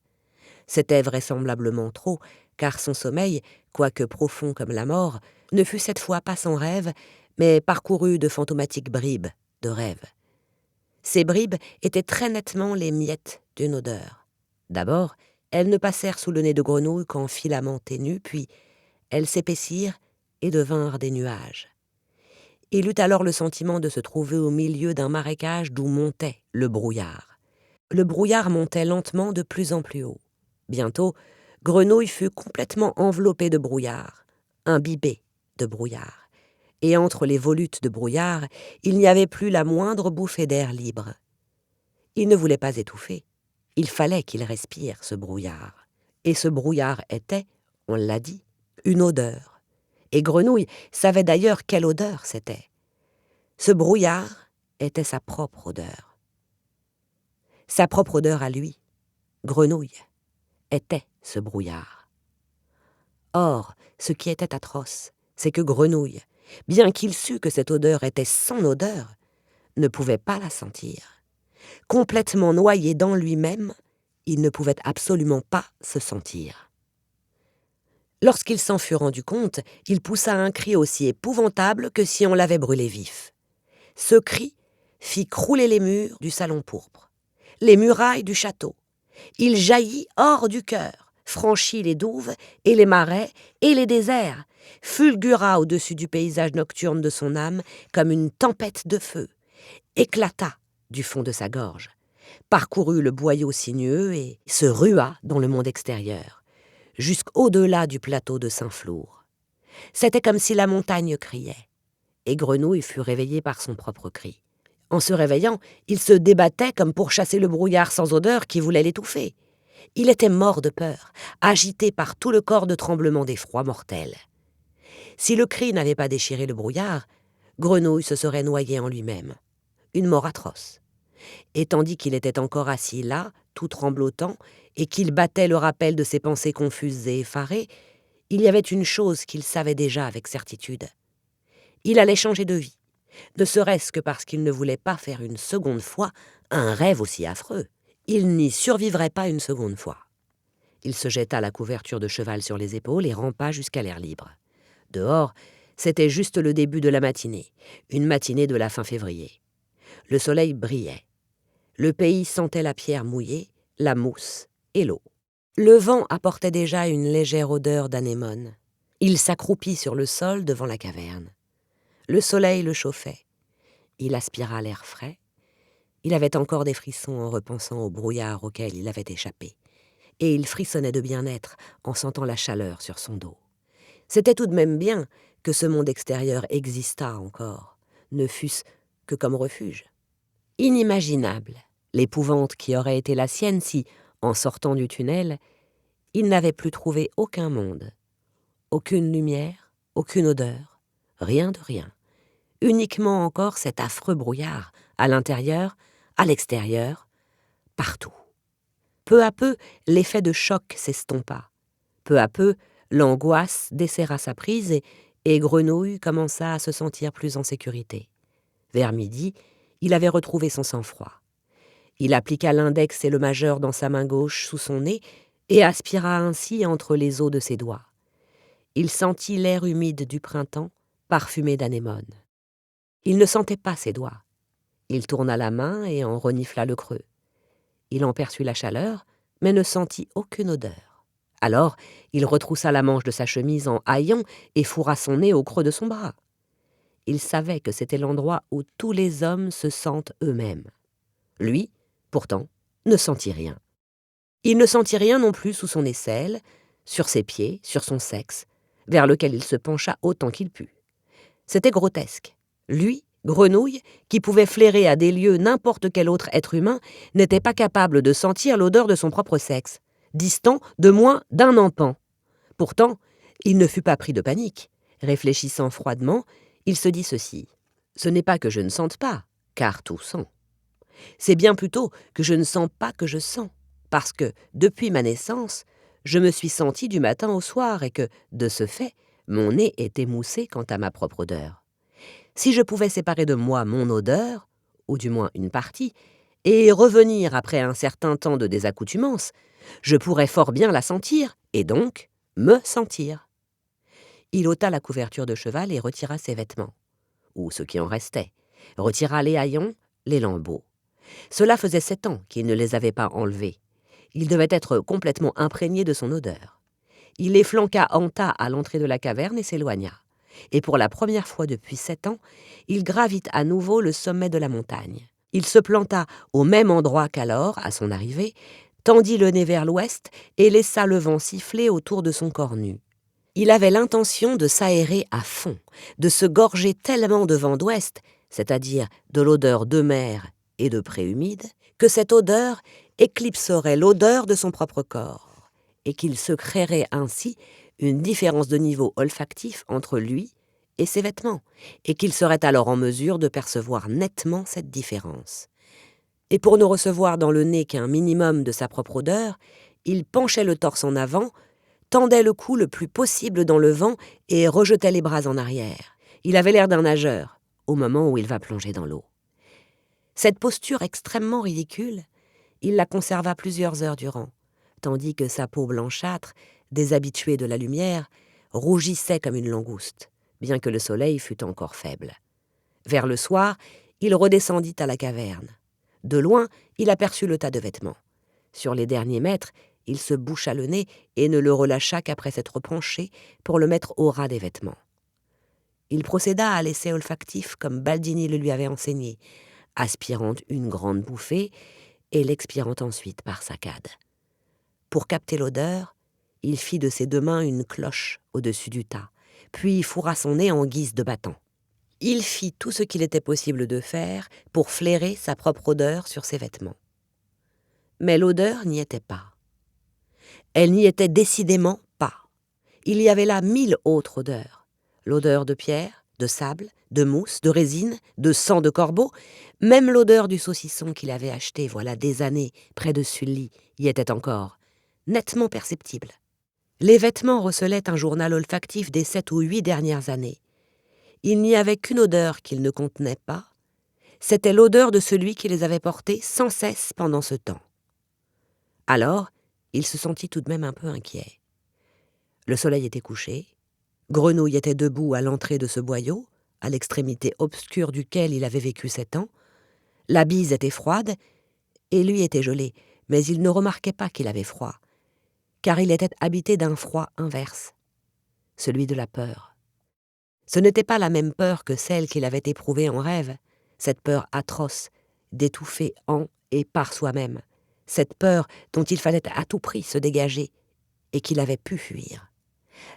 C'était vraisemblablement trop, car son sommeil, quoique profond comme la mort, ne fut cette fois pas sans rêve, mais parcouru de fantomatiques bribes de rêve. Ces bribes étaient très nettement les miettes d'une odeur. D'abord, Elles ne passèrent sous le nez de Grenouille qu'en filaments ténus, puis elles s'épaissirent et devinrent des nuages. Il eut alors le sentiment de se trouver au milieu d'un marécage d'où montait le brouillard. Le brouillard montait lentement de plus en plus haut. Bientôt, Grenouille fut complètement enveloppée de brouillard, imbibée de brouillard. Et entre les volutes de brouillard, il n'y avait plus la moindre bouffée d'air libre. Il ne voulait pas étouffer. Il fallait qu'il respire, ce brouillard. Et ce brouillard était, on l'a dit, une odeur. Et Grenouille savait d'ailleurs quelle odeur c'était. Ce brouillard était sa propre odeur. Sa propre odeur à lui, Grenouille, était ce brouillard. Or, ce qui était atroce, c'est que Grenouille, bien qu'il sût que cette odeur était son odeur, ne pouvait pas la sentir. Complètement noyé dans lui-même, il ne pouvait absolument pas se sentir. Lorsqu'il s'en fut rendu compte, il poussa un cri aussi épouvantable que si on l'avait brûlé vif. Ce cri fit crouler les murs du salon pourpre, les murailles du château. Il jaillit hors du chœur, franchit les douves et les marais et les déserts, fulgura au-dessus du paysage nocturne de son âme comme une tempête de feu, éclata du fond de sa gorge, parcourut le boyau sinueux et se rua dans le monde extérieur, jusqu'au-delà du plateau de Saint-Flour. C'était comme si la montagne criait, et Grenouille fut réveillé par son propre cri. En se réveillant, il se débattait comme pour chasser le brouillard sans odeur qui voulait l'étouffer. Il était mort de peur, agité par tout le corps de tremblement d'effroi mortel. Si le cri n'avait pas déchiré le brouillard, Grenouille se serait noyé en lui-même. Une mort atroce. Et tandis qu'il était encore assis là, tout tremblotant, et qu'il battait le rappel de ses pensées confuses et effarées, il y avait une chose qu'il savait déjà avec certitude. Il allait changer de vie, ne serait-ce que parce qu'il ne voulait pas faire une seconde fois un rêve aussi affreux. Il n'y survivrait pas une seconde fois. Il se jeta la couverture de cheval sur les épaules et rampa jusqu'à l'air libre. Dehors, c'était juste le début de la matinée, une matinée de la fin février. Le soleil brillait. Le pays sentait la pierre mouillée, la mousse et l'eau. Le vent apportait déjà une légère odeur d'anémone. Il s'accroupit sur le sol devant la caverne. Le soleil le chauffait. Il aspira l'air frais. Il avait encore des frissons en repensant au brouillard auquel il avait échappé. Et il frissonnait de bien-être en sentant la chaleur sur son dos. C'était tout de même bien que ce monde extérieur existât encore, ne fût-ce que comme refuge. Inimaginable l'épouvante qui aurait été la sienne si, en sortant du tunnel, il n'avait plus trouvé aucun monde, aucune lumière, aucune odeur, rien de rien. Uniquement encore cet affreux brouillard, à l'intérieur, à l'extérieur, partout. Peu à peu, l'effet de choc s'estompa. Peu à peu, l'angoisse desserra sa prise et Grenouille commença à se sentir plus en sécurité. Vers midi, il avait retrouvé son sang-froid. Il appliqua l'index et le majeur dans sa main gauche sous son nez et aspira ainsi entre les os de ses doigts. Il sentit l'air humide du printemps, parfumé d'anémone. Il ne sentait pas ses doigts. Il tourna la main et en renifla le creux. Il en perçut la chaleur, mais ne sentit aucune odeur. Alors, il retroussa la manche de sa chemise en haillant et fourra son nez au creux de son bras. Il savait que c'était l'endroit où tous les hommes se sentent eux-mêmes. Lui, pourtant, ne sentit rien. Il ne sentit rien non plus sous son aisselle, sur ses pieds, sur son sexe, vers lequel il se pencha autant qu'il put. C'était grotesque. Lui, Grenouille, qui pouvait flairer à des lieues n'importe quel autre être humain, n'était pas capable de sentir l'odeur de son propre sexe, distant de moins d'un empan. Pourtant, il ne fut pas pris de panique. Réfléchissant froidement, il se dit ceci. Ce n'est pas que je ne sente pas, car tout sent. C'est bien plutôt que je ne sens pas que je sens, parce que, depuis ma naissance, je me suis senti du matin au soir et que, de ce fait, mon nez est émoussé quant à ma propre odeur. Si je pouvais séparer de moi mon odeur, ou du moins une partie, et revenir après un certain temps de désaccoutumance, je pourrais fort bien la sentir, et donc me sentir. Il ôta la couverture de cheval et retira ses vêtements, ou ce qui en restait, retira les haillons, les lambeaux. Cela faisait 7 ans qu'il ne les avait pas enlevés. Il devait être complètement imprégné de son odeur. Il efflanqua Anta à l'entrée de la caverne et s'éloigna. Et pour la première fois depuis 7 ans, il gravit à nouveau le sommet de la montagne. Il se planta au même endroit qu'alors, à son arrivée, tendit le nez vers l'ouest et laissa le vent siffler autour de son corps nu. Il avait l'intention de s'aérer à fond, de se gorger tellement de vent d'ouest, c'est-à-dire de l'odeur de mer et de prés humides, que cette odeur éclipserait l'odeur de son propre corps, et qu'il se créerait ainsi une différence de niveau olfactif entre lui et ses vêtements, et qu'il serait alors en mesure de percevoir nettement cette différence. Et pour ne recevoir dans le nez qu'un minimum de sa propre odeur, il penchait le torse en avant, tendait le cou le plus possible dans le vent et rejetait les bras en arrière. Il avait l'air d'un nageur, au moment où il va plonger dans l'eau. Cette posture extrêmement ridicule, il la conserva plusieurs heures durant, tandis que sa peau blanchâtre, déshabituée de la lumière, rougissait comme une langouste, bien que le soleil fût encore faible. Vers le soir, il redescendit à la caverne. De loin, il aperçut le tas de vêtements. Sur les derniers mètres, il se boucha le nez et ne le relâcha qu'après s'être penché pour le mettre au ras des vêtements. Il procéda à l'essai olfactif comme Baldini le lui avait enseigné, aspirant une grande bouffée et l'expirant ensuite par saccades. Pour capter l'odeur, il fit de ses 2 mains une cloche au-dessus du tas, puis fourra son nez en guise de bâton. Il fit tout ce qu'il était possible de faire pour flairer sa propre odeur sur ses vêtements. Mais l'odeur n'y était pas. Elle n'y était décidément pas. Il y avait là 1000 autres odeurs. L'odeur de pierre, de sable, de mousse, de résine, de sang de corbeau, même l'odeur du saucisson qu'il avait acheté voilà des années près de Sully y était encore, nettement perceptible. Les vêtements recelaient un journal olfactif des 7 ou 8 dernières années. Il n'y avait qu'une odeur qu'ils ne contenaient pas, c'était l'odeur de celui qui les avait portés sans cesse pendant ce temps. Alors, il se sentit tout de même un peu inquiet. Le soleil était couché, Grenouille était debout à l'entrée de ce boyau, à l'extrémité obscure duquel il avait vécu 7 ans, la bise était froide, et lui était gelé, mais il ne remarquait pas qu'il avait froid, car il était habité d'un froid inverse, celui de la peur. Ce n'était pas la même peur que celle qu'il avait éprouvée en rêve, cette peur atroce, d'étouffer en et par soi-même, cette peur dont il fallait à tout prix se dégager et qu'il avait pu fuir.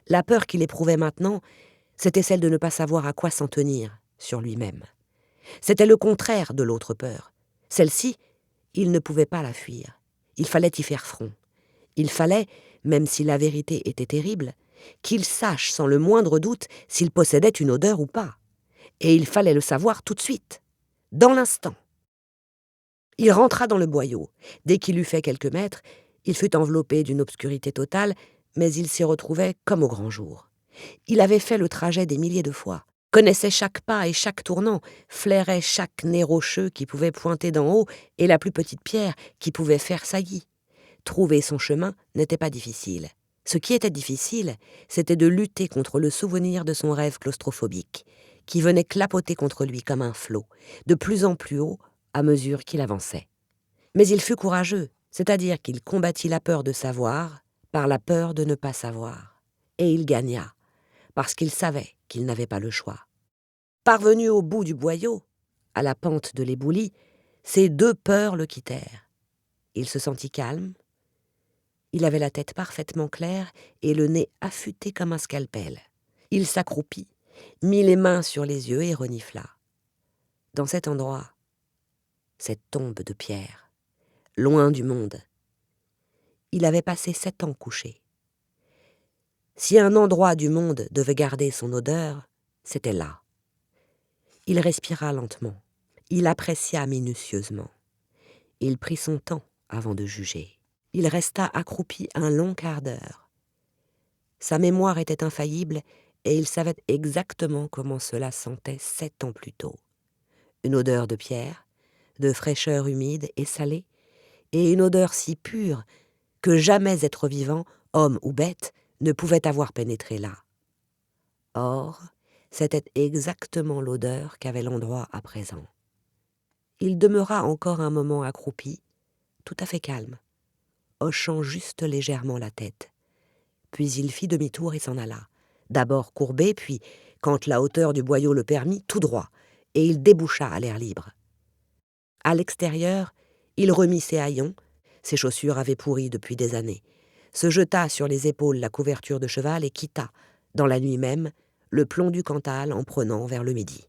La peur qu'il éprouvait maintenant, c'était celle de ne pas savoir à quoi s'en tenir sur lui-même. C'était le contraire de l'autre peur. Celle-ci, il ne pouvait pas la fuir. Il fallait y faire front. Il fallait, même si la vérité était terrible, qu'il sache sans le moindre doute s'il possédait une odeur ou pas. Et il fallait le savoir tout de suite, dans l'instant. Il rentra dans le boyau. Dès qu'il eut fait quelques mètres, il fut enveloppé d'une obscurité totale, mais il s'y retrouvait comme au grand jour. Il avait fait le trajet des milliers de fois, connaissait chaque pas et chaque tournant, flairait chaque nez rocheux qui pouvait pointer d'en haut et la plus petite pierre qui pouvait faire saillie. Trouver son chemin n'était pas difficile. Ce qui était difficile, c'était de lutter contre le souvenir de son rêve claustrophobique, qui venait clapoter contre lui comme un flot, de plus en plus haut à mesure qu'il avançait. Mais il fut courageux, c'est-à-dire qu'il combattit la peur de savoir par la peur de ne pas savoir. Et il gagna, parce qu'il savait qu'il n'avait pas le choix. Parvenu au bout du boyau, à la pente de l'éboulis, ces 2 peurs le quittèrent. Il se sentit calme. Il avait la tête parfaitement claire et le nez affûté comme un scalpel. Il s'accroupit, mit les mains sur les yeux et renifla. Dans cet endroit, cette tombe de pierre, loin du monde, il avait passé 7 ans couché. Si un endroit du monde devait garder son odeur, c'était là. Il respira lentement. Il apprécia minutieusement. Il prit son temps avant de juger. Il resta accroupi un long quart d'heure. Sa mémoire était infaillible et il savait exactement comment cela sentait 7 ans plus tôt. Une odeur de pierre, de fraîcheur humide et salée, et une odeur si pure que jamais être vivant, homme ou bête, ne pouvait avoir pénétré là. Or, c'était exactement l'odeur qu'avait l'endroit à présent. Il demeura encore un moment accroupi, tout à fait calme, hochant juste légèrement la tête. Puis il fit demi-tour et s'en alla, d'abord courbé, puis, quand la hauteur du boyau le permit, tout droit, et il déboucha à l'air libre. À l'extérieur, il remit ses haillons, ses chaussures avaient pourri depuis des années, se jeta sur les épaules la couverture de cheval et quitta, dans la nuit même, le plomb du Cantal en prenant vers le midi.